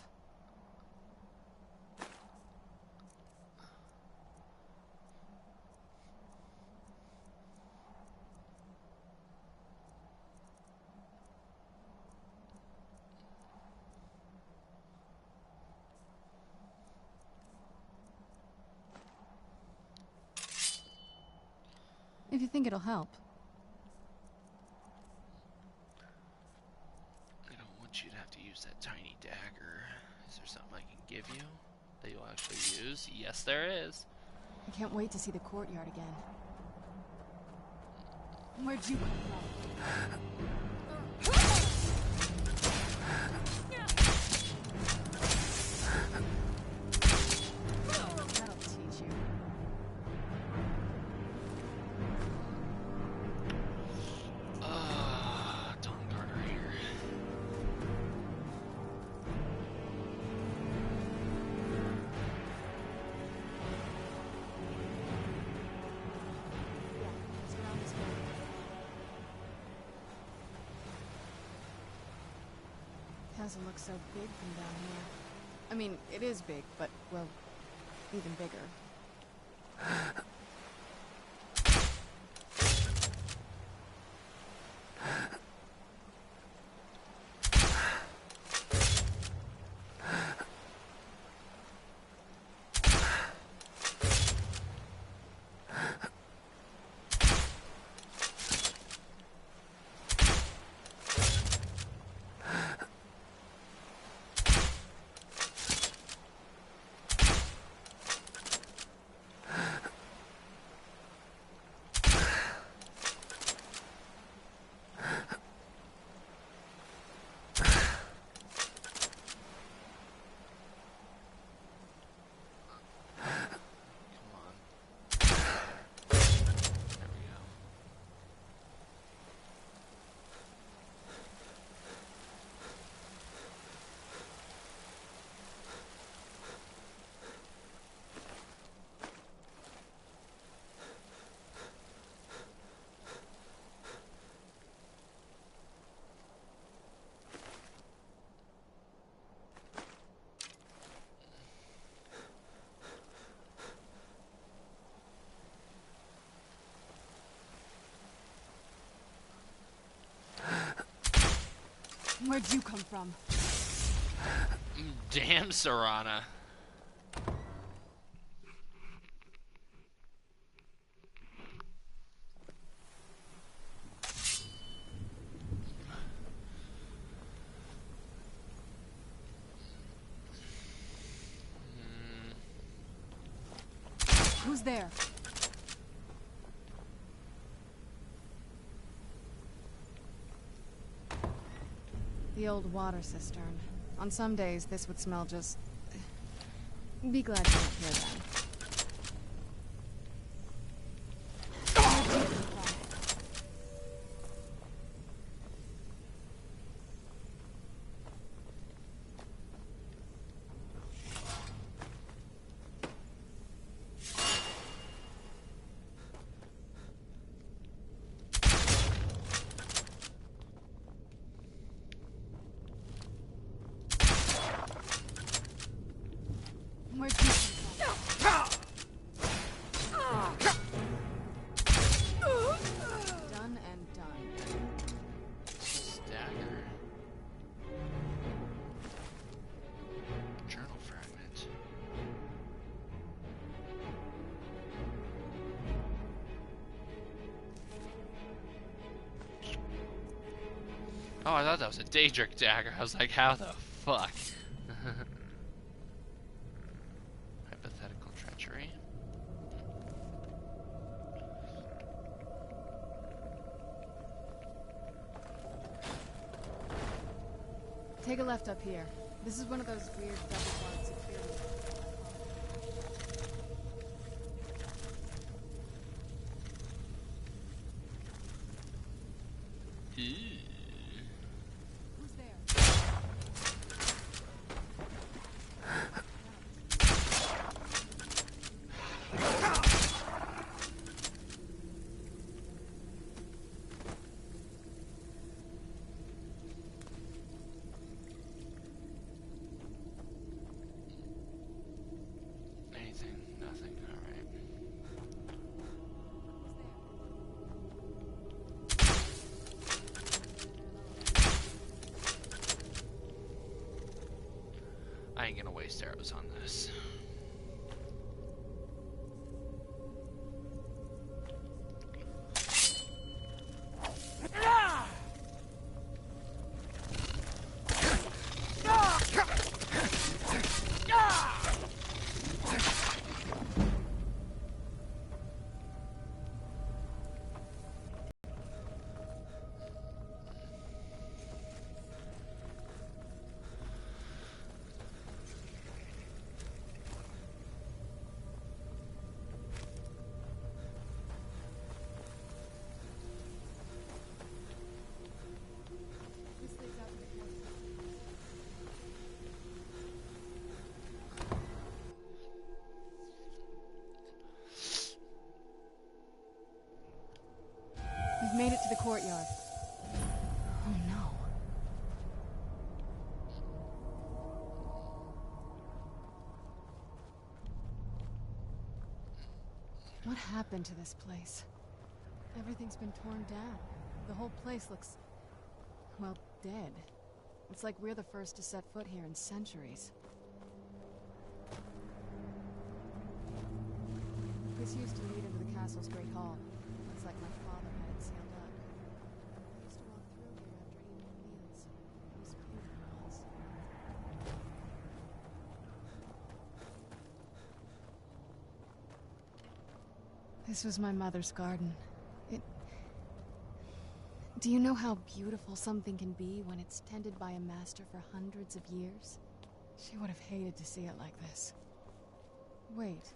If you think it'll help. You'd have to use that tiny dagger. Is there something I can give you that you'll actually use? Yes, there is. I can't wait to see the courtyard again. Where'd you come from? castle looks so big from down here. I mean, it is big, but, well, even bigger. Where'd you come from? Damn, Serana. Who's there? The old water cistern. On some days, this would smell just... Be glad you're not here then. Done and done. Stagger. Journal fragment. Oh, I thought that was a Daedric dagger. I was like, how the fuck? Hypothetical treachery. Take a left up here. This is one of those weird double-barred security. Who's there? Anything, nothing, alright. I ain't gonna waste arrows on this. We've made it to the courtyard. Oh no. What happened to this place? Everything's been torn down. The whole place looks, well, dead. It's like we're the first to set foot here in centuries. This used to lead into the castle's great hall. Looks like my father had it sealed up. I used to walk through here after evening meals. It was beautiful once. This was my mother's garden. Do you know how beautiful something can be when it's tended by a master for hundreds of years? She would have hated to see it like this. Wait.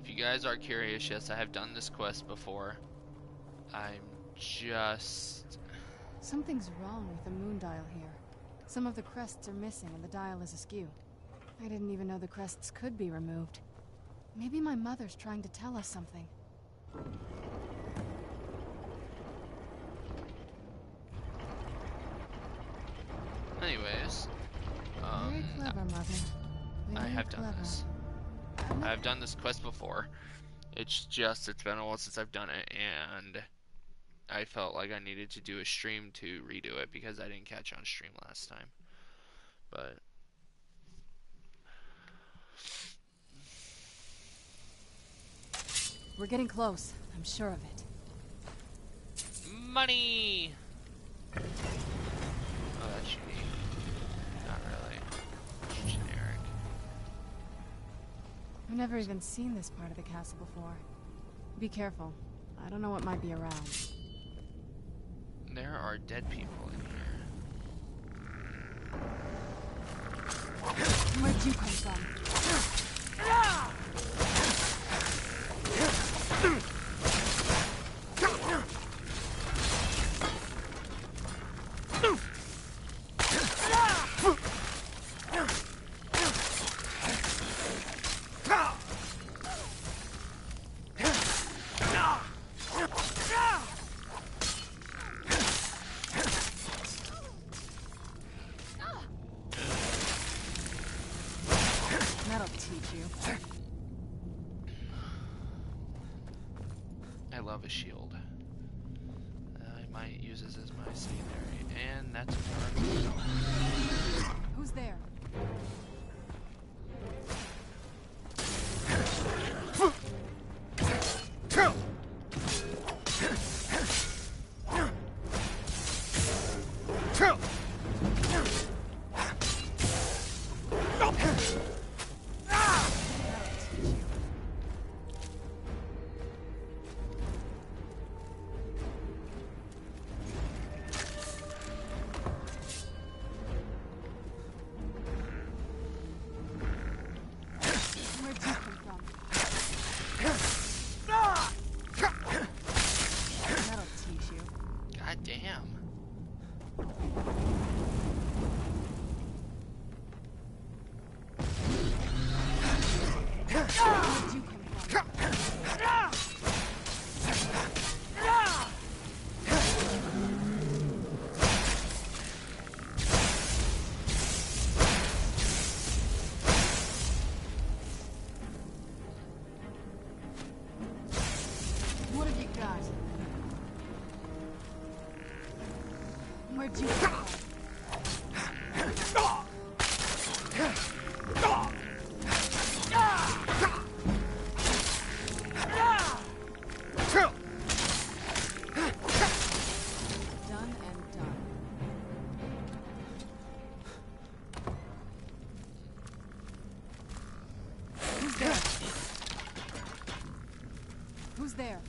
If you guys are curious, yes, I have done this quest before. I'm just... Something's wrong with the moon dial here. Some of the crests are missing and the dial is askew. I didn't even know the crests could be removed. Maybe my mother's trying to tell us something. Anyways, very clever, Mother. I have done clever. this. I have done this quest before. It's been a while since I've done it, and I felt like I needed to do a stream to redo it because I didn't catch on stream last time. But we're getting close. I'm sure of it. money. Oh, that's unique. Not really. It's generic. I've never even seen this part of the castle before. Be careful. I don't know what might be around. There are dead people in here. Where'd you come from? I love a shield. I might use this as my secondary, and that's Who's there? Where'd you come from? Who's there?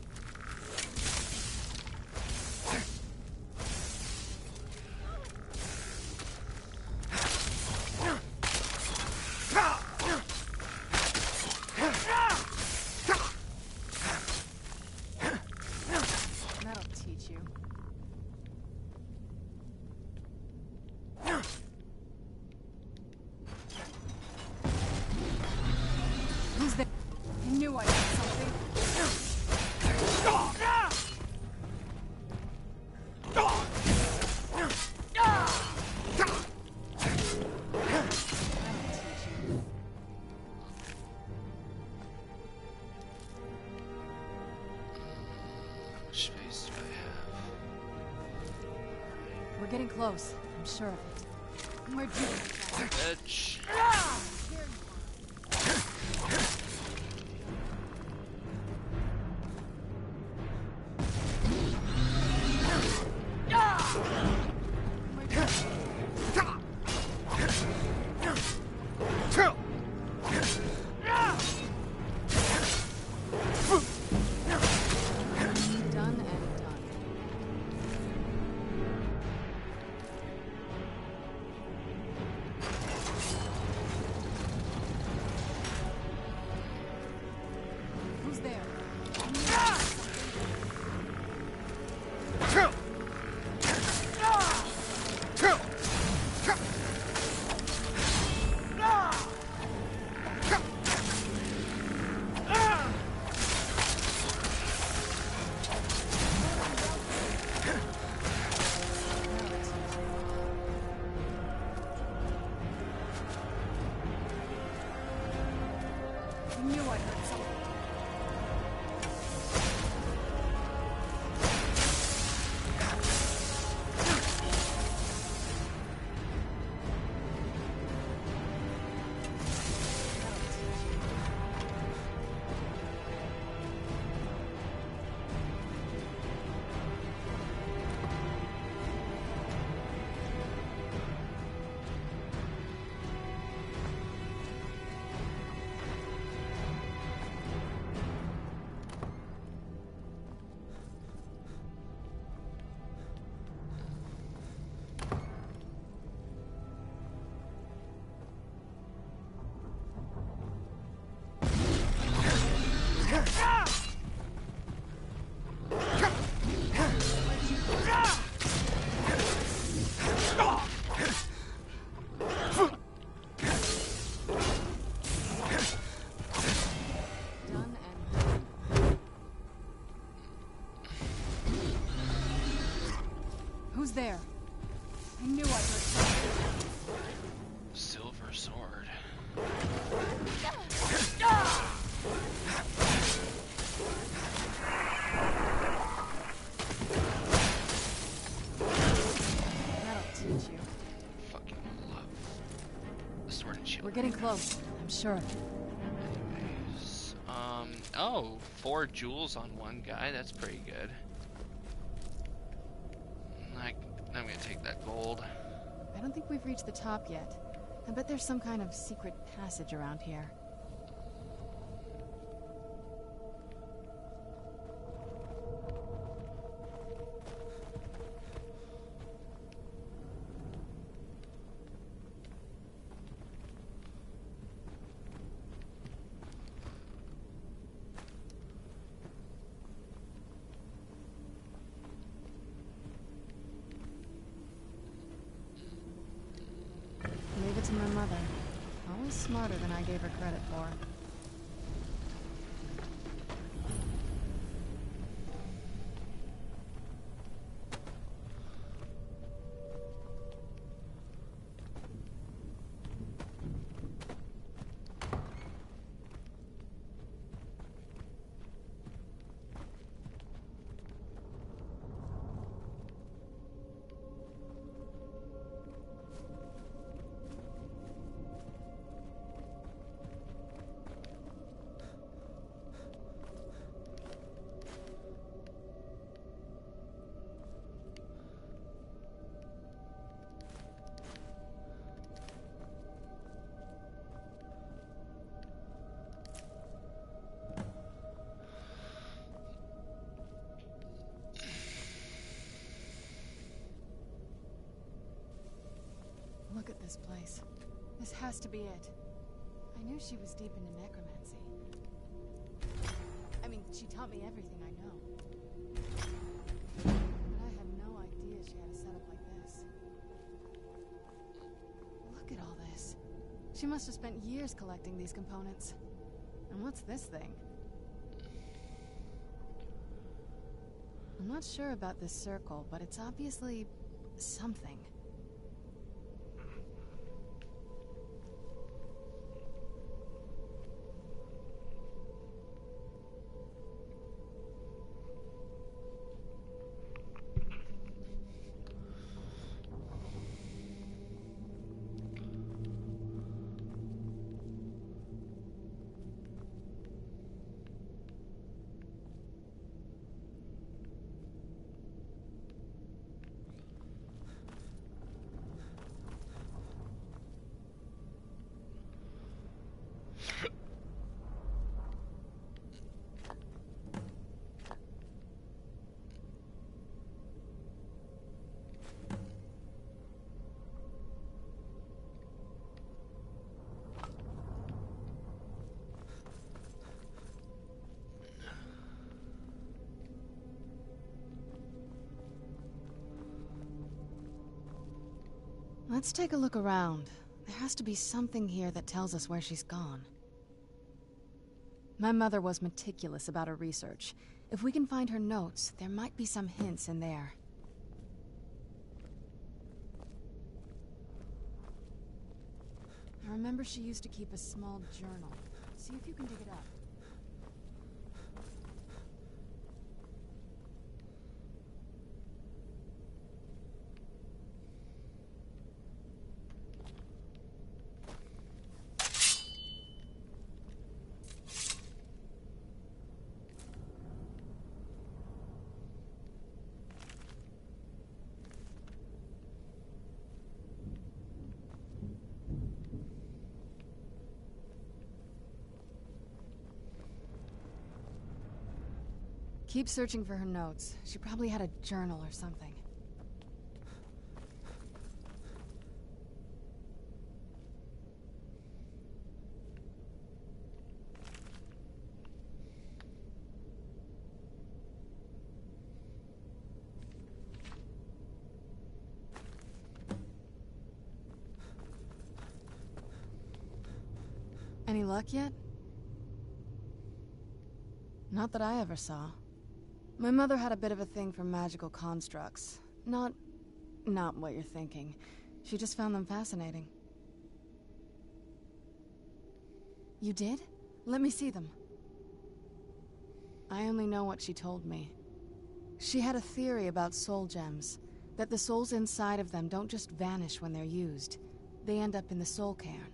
That'll teach you. Who's there? I knew I had something. much space do I have? We're getting close. I'm sure of it. Where'd you go? Bitch. Who's there? I knew I heard something. Silver sword. That'll teach you. Fucking love the sword and shield. We're getting close. I'm sure of it. Anyways, oh, 4 jewels on one guy. That's pretty good. I'm gonna take that gold. I don't think we've reached the top yet. I bet there's some kind of secret passage around here. Leave it to my mother. Always smarter than I gave her credit for. Look at this place. This has to be it. I knew she was deep into necromancy. I mean, she taught me everything I know. But I had no idea she had a setup like this. Look at all this. She must have spent years collecting these components. And what's this thing? I'm not sure about this circle, but it's obviously something. Let's take a look around. There has to be something here that tells us where she's gone. My mother was meticulous about her research. If we can find her notes, there might be some hints in there. I remember she used to keep a small journal. See if you can dig it up. Keep searching for her notes. She probably had a journal or something. Any luck yet? Not that I ever saw. My mother had a bit of a thing for magical constructs. Not what you're thinking. She just found them fascinating. You did? Let me see them. I only know what she told me. She had a theory about soul gems, that the souls inside of them don't just vanish when they're used. They end up in the soul cairn.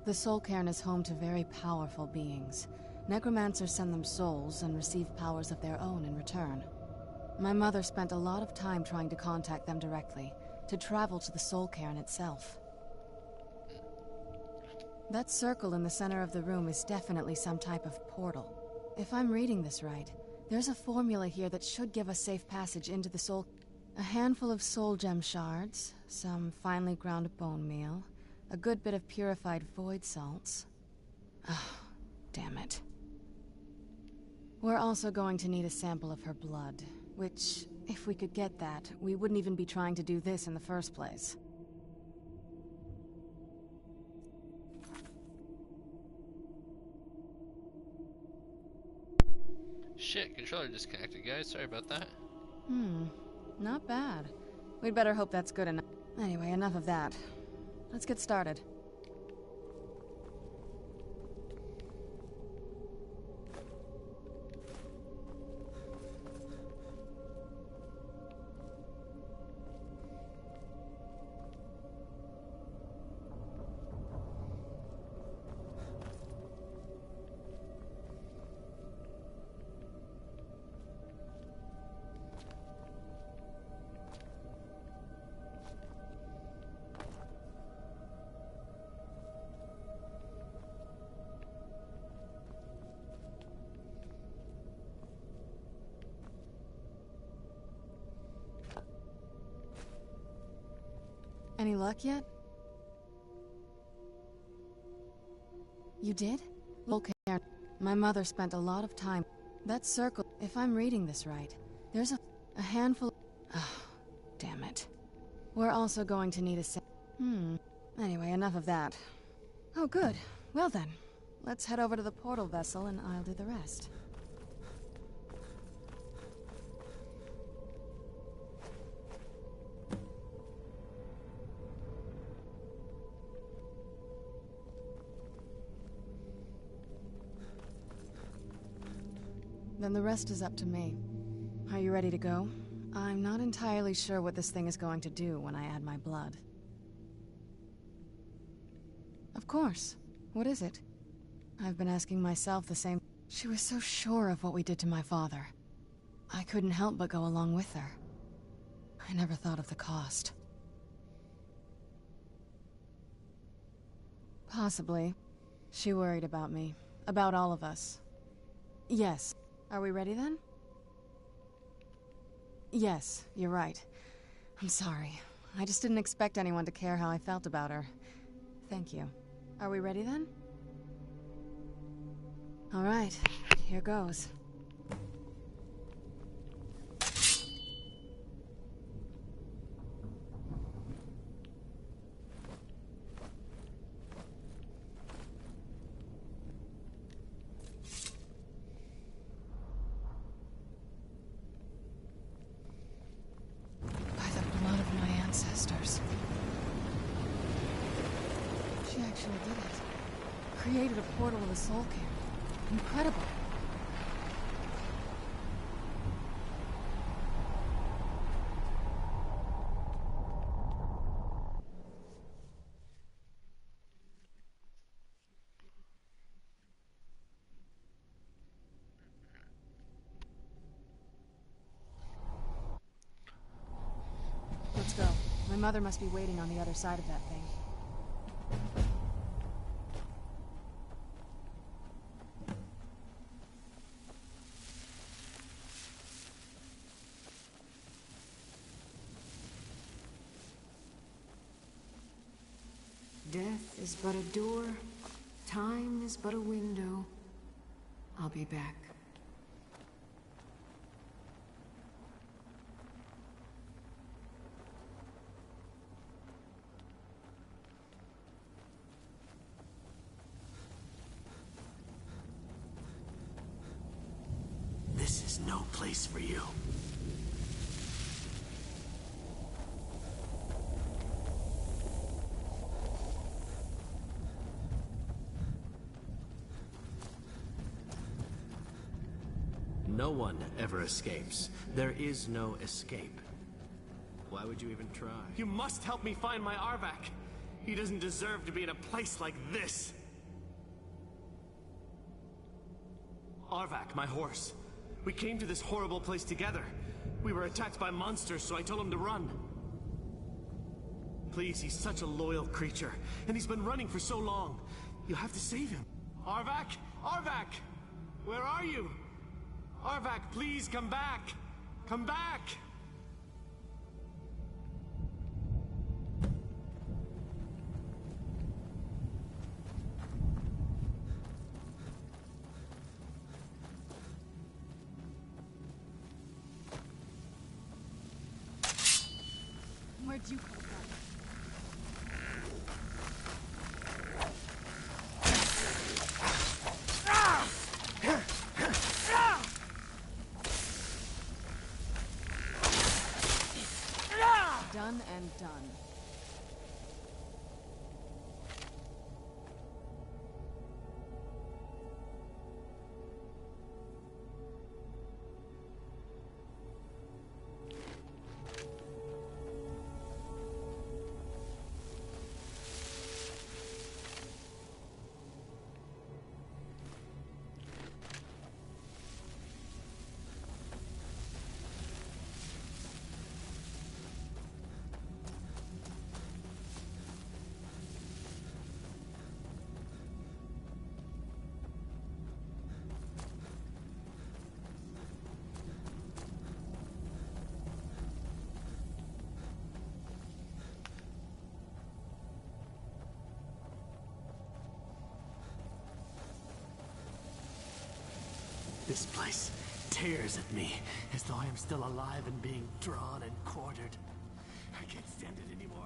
The soul cairn is home to very powerful beings. Necromancers send them souls and receive powers of their own in return. My mother spent a lot of time trying to contact them directly, to travel to the soul cairn itself. That circle in the center of the room is definitely some type of portal. If I'm reading this right, there's a formula here that should give us safe passage into the soul... A handful of soul gem shards, some finely ground bone meal, a good bit of purified void salts. Oh, damn it. We're also going to need a sample of her blood, which, if we could get that, we wouldn't even be trying to do this in the first place. Shit, controller disconnected, guys. Sorry about that. Not bad. We'd better hope that's good enough. Anyway, enough of that. Let's get started. Any luck yet? You did? Soul cairn. My mother spent a lot of time... That circle... If I'm reading this right, there's a handful... Oh, damn it. We're also going to need a... Anyway, enough of that. Oh, good. Well then, let's head over to the portal vessel and I'll do the rest. Then the rest is up to me. Are you ready to go? I'm not entirely sure what this thing is going to do when I add my blood. Of course. What is it? I've been asking myself the same... She was so sure of what we did to my father. I couldn't help but go along with her. I never thought of the cost. Possibly. She worried about me. About all of us. Yes. Are we ready then? Yes, you're right. I'm sorry. I just didn't expect anyone to care how I felt about her. Thank you. Are we ready then? All right, here goes. created a portal of the soul camp. Incredible. Let's go. My mother must be waiting on the other side of that thing. Death is but a door, time is but a window. I'll be back. This is no place for you. No one ever escapes. There is no escape. Why would you even try? You must help me find my Arvak. He doesn't deserve to be in a place like this. Arvak, my horse. We came to this horrible place together. We were attacked by monsters, so I told him to run. Please, he's such a loyal creature, and he's been running for so long. You have to save him. Arvak! Arvak! Where are you? Arvak, please come back! Come back! Where'd you come from? Done and done. This place tears at me, as though I am still alive and being drawn and quartered. I can't stand it anymore.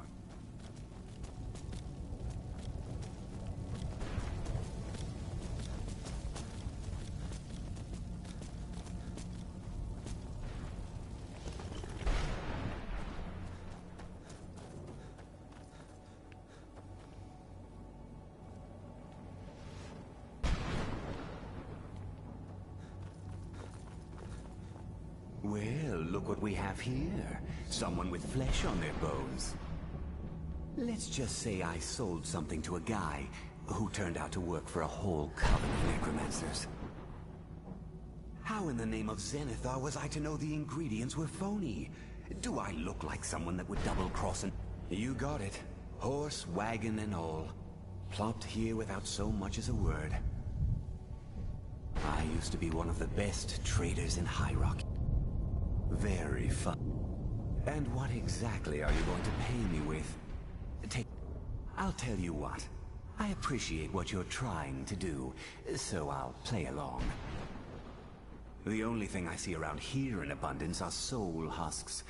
Well, look what we have here. Someone with flesh on their bones. Let's just say I sold something to a guy who turned out to work for a whole coven of necromancers. How in the name of Zenithar was I to know the ingredients were phony? Do I look like someone that would double-cross and... You got it. Horse, wagon, and all. Plopped here without so much as a word. I used to be one of the best traders in High Rock. Very fun. And what exactly are you going to pay me with? I'll tell you what. I appreciate what you're trying to do, so I'll play along. The only thing I see around here in abundance are soul husks.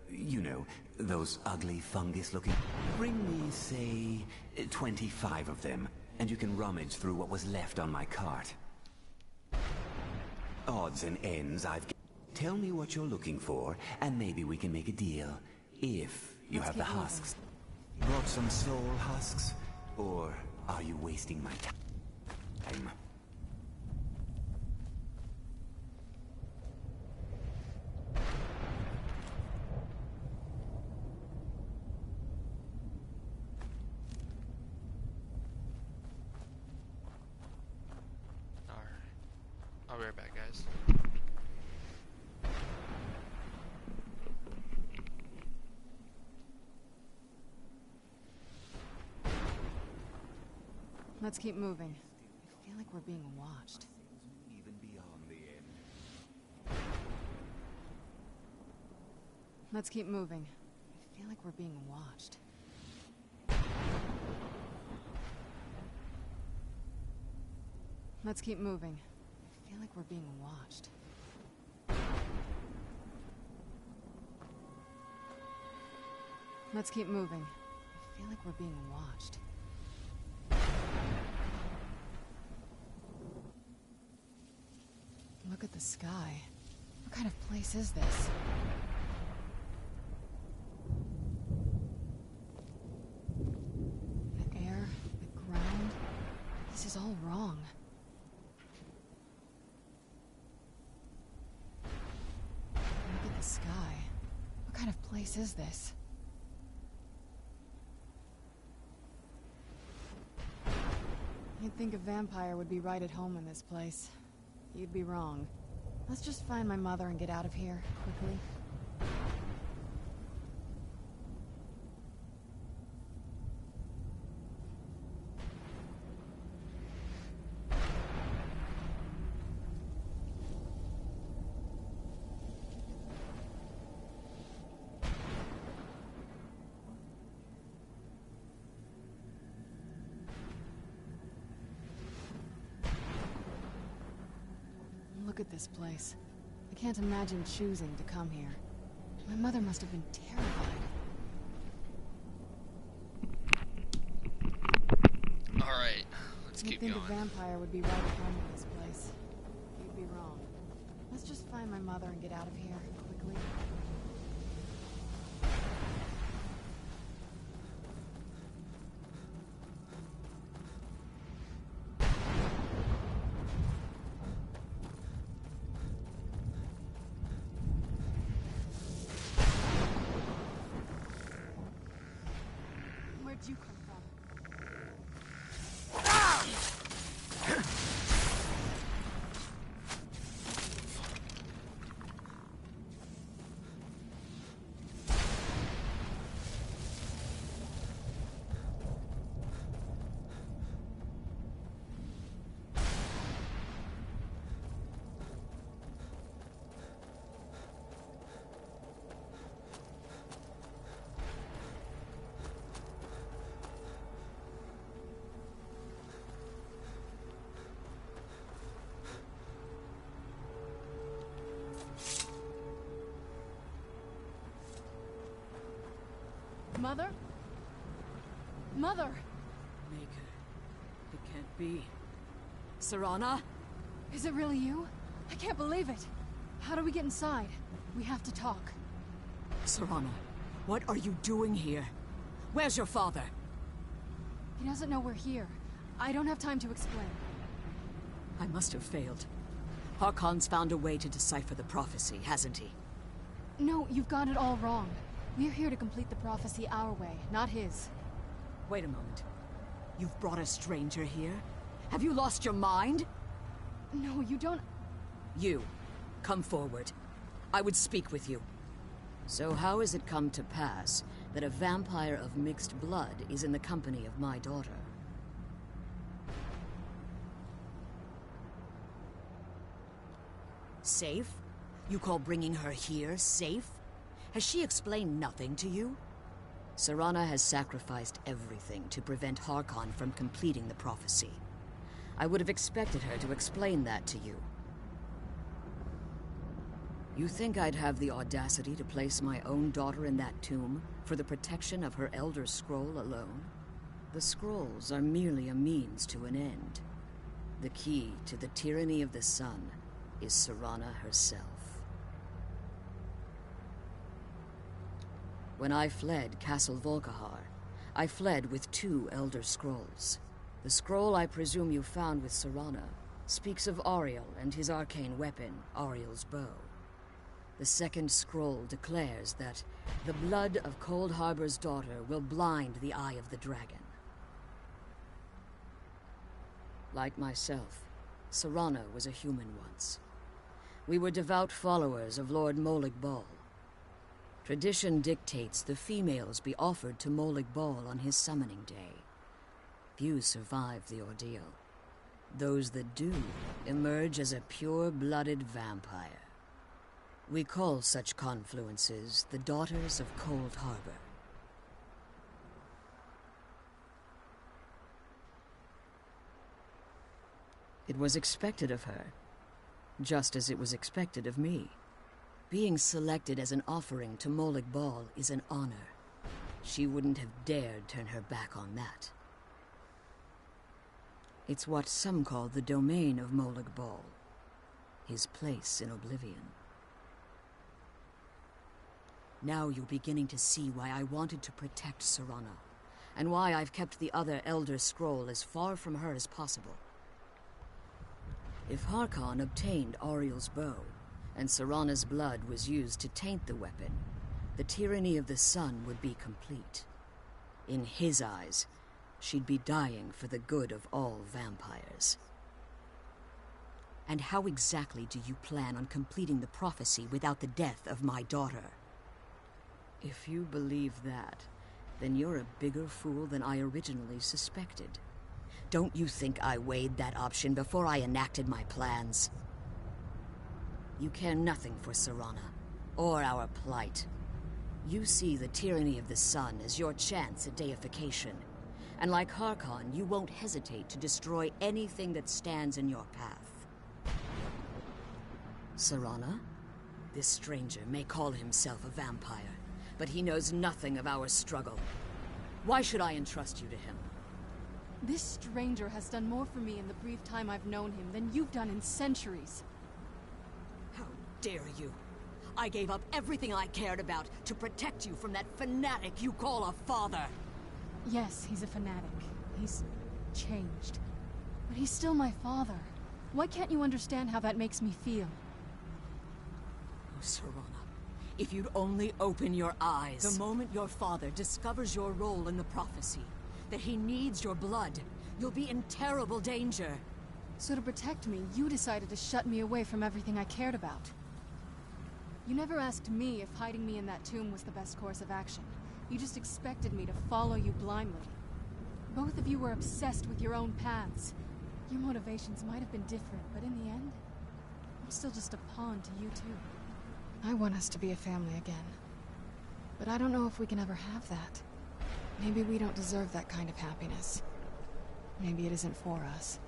You know, those ugly fungus-looking... Bring me, say, 25 of them, and you can rummage through what was left on my cart. Odds and ends I've... Tell me what you're looking for, and maybe we can make a deal. If you have the husks. Brought some soul husks? Or are you wasting my time? Alright. I'll be right back, guys. Let's keep moving. I feel like we're being watched. Even beyond the end. Let's keep moving. I feel like we're being watched. Let's keep moving. I feel like we're being watched. Let's keep moving. I feel like we're being watched. Look at the sky. What kind of place is this? The air, the ground. This is all wrong. Look at the sky. What kind of place is this? You'd think a vampire would be right at home in this place. You'd be wrong. Let's just find my mother and get out of here, quickly. Look at this place. I can't imagine choosing to come here. My mother must have been terrified. Alright, let's keep going. You'd think a vampire would be right at home in this place. You'd be wrong. Let's just find my mother and get out of here, quickly. Where'd you come from? Mother? Mother! Maker. It can't be. Serana? Is it really you? I can't believe it. How do we get inside? We have to talk. Serana, what are you doing here? Where's your father? He doesn't know we're here. I don't have time to explain. I must have failed. Harkon's found a way to decipher the prophecy, hasn't he? No, you've got it all wrong. We're here to complete the prophecy our way, not his. Wait a moment. You've brought a stranger here? Have you lost your mind? No, you don't... You, come forward. I would speak with you. So how has it come to pass that a vampire of mixed blood is in the company of my daughter? Safe? You call bringing her here safe? Has she explained nothing to you? Serana has sacrificed everything to prevent Harkon from completing the prophecy. I would have expected her to explain that to you. You think I'd have the audacity to place my own daughter in that tomb for the protection of her Elder Scroll alone? The scrolls are merely a means to an end. The key to the tyranny of the sun is Serana herself. When I fled Castle Volkihar, I fled with 2 Elder Scrolls. The scroll I presume you found with Serana speaks of Ariel and his arcane weapon, Ariel's bow. The second scroll declares that the blood of Cold Harbor's daughter will blind the eye of the dragon. Like myself, Serana was a human once. We were devout followers of Lord Molig Bal. Tradition dictates the females be offered to Molig Bal on his summoning day. Few survive the ordeal. Those that do emerge as a pure-blooded vampire. We call such confluences the Daughters of Cold Harbor. It was expected of her, just as it was expected of me. Being selected as an offering to Molig Bal is an honor. She wouldn't have dared turn her back on that. It's what some call the domain of Molig Bal, his place in oblivion. Now you're beginning to see why I wanted to protect Serana, and why I've kept the other Elder Scroll as far from her as possible. If Harkon obtained Ariel's bow, and Serana's blood was used to taint the weapon, the tyranny of the sun would be complete. In his eyes, she'd be dying for the good of all vampires. And how exactly do you plan on completing the prophecy without the death of my daughter? If you believe that, then you're a bigger fool than I originally suspected. Don't you think I weighed that option before I enacted my plans? You care nothing for Serana, or our plight. You see the tyranny of the sun as your chance at deification. And like Harkon, you won't hesitate to destroy anything that stands in your path. Serana? This stranger may call himself a vampire, but he knows nothing of our struggle. Why should I entrust you to him? This stranger has done more for me in the brief time I've known him than you've done in centuries. How dare you? I gave up everything I cared about to protect you from that fanatic you call a father. Yes, he's a fanatic. He's changed. But he's still my father. Why can't you understand how that makes me feel? Oh, Serana, if you'd only open your eyes. The moment your father discovers your role in the prophecy, that he needs your blood, you'll be in terrible danger. So to protect me, you decided to shut me away from everything I cared about. You never asked me if hiding me in that tomb was the best course of action. You just expected me to follow you blindly. Both of you were obsessed with your own paths. Your motivations might have been different, but in the end, I'm still just a pawn to you two. I want us to be a family again. But I don't know if we can ever have that. Maybe we don't deserve that kind of happiness. Maybe it isn't for us.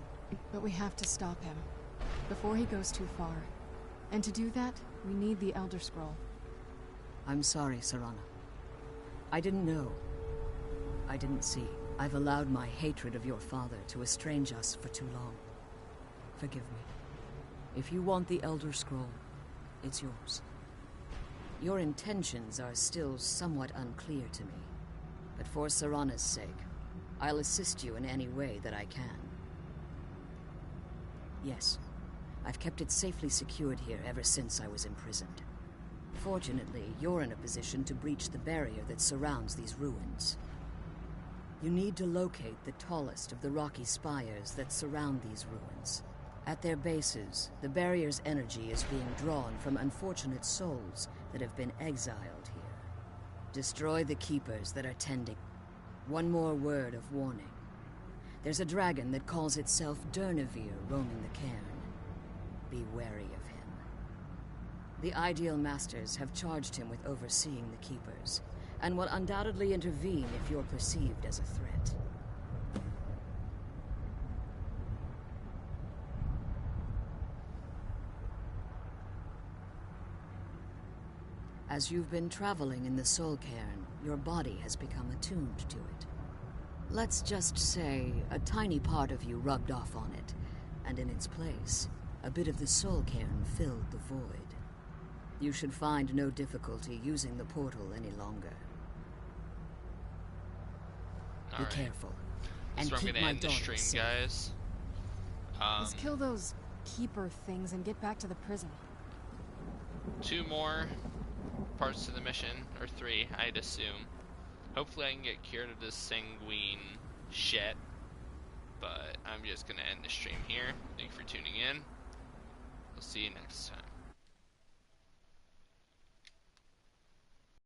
But we have to stop him, before he goes too far. And to do that, we need the Elder Scroll. I'm sorry, Serana. I didn't know. I didn't see. I've allowed my hatred of your father to estrange us for too long. Forgive me. If you want the Elder Scroll, it's yours. Your intentions are still somewhat unclear to me. But for Serana's sake, I'll assist you in any way that I can. Yes, I've kept it safely secured here ever since I was imprisoned. Fortunately, you're in a position to breach the barrier that surrounds these ruins. You need to locate the tallest of the rocky spires that surround these ruins. At their bases, the barrier's energy is being drawn from unfortunate souls that have been exiled here. Destroy the keepers that are tending. One more word of warning. There's a dragon that calls itself Durnevere roaming the cairn. Be wary of him. The Ideal Masters have charged him with overseeing the keepers, and will undoubtedly intervene if you're perceived as a threat. As you've been traveling in the Soul Cairn, your body has become attuned to it. Let's just say a tiny part of you rubbed off on it, and in its place, a bit of the Soul Cairn filled the void. You should find no difficulty using the portal any longer. Be careful. That's and where I'm keep gonna my end the daughter stream, safe. guys. Let's kill those keeper things and get back to the prison. 2 more parts to the mission, or 3, I'd assume. Hopefully I can get cured of this sanguine shit. But I'm just gonna end the stream here. Thank you for tuning in. We'll see you next time.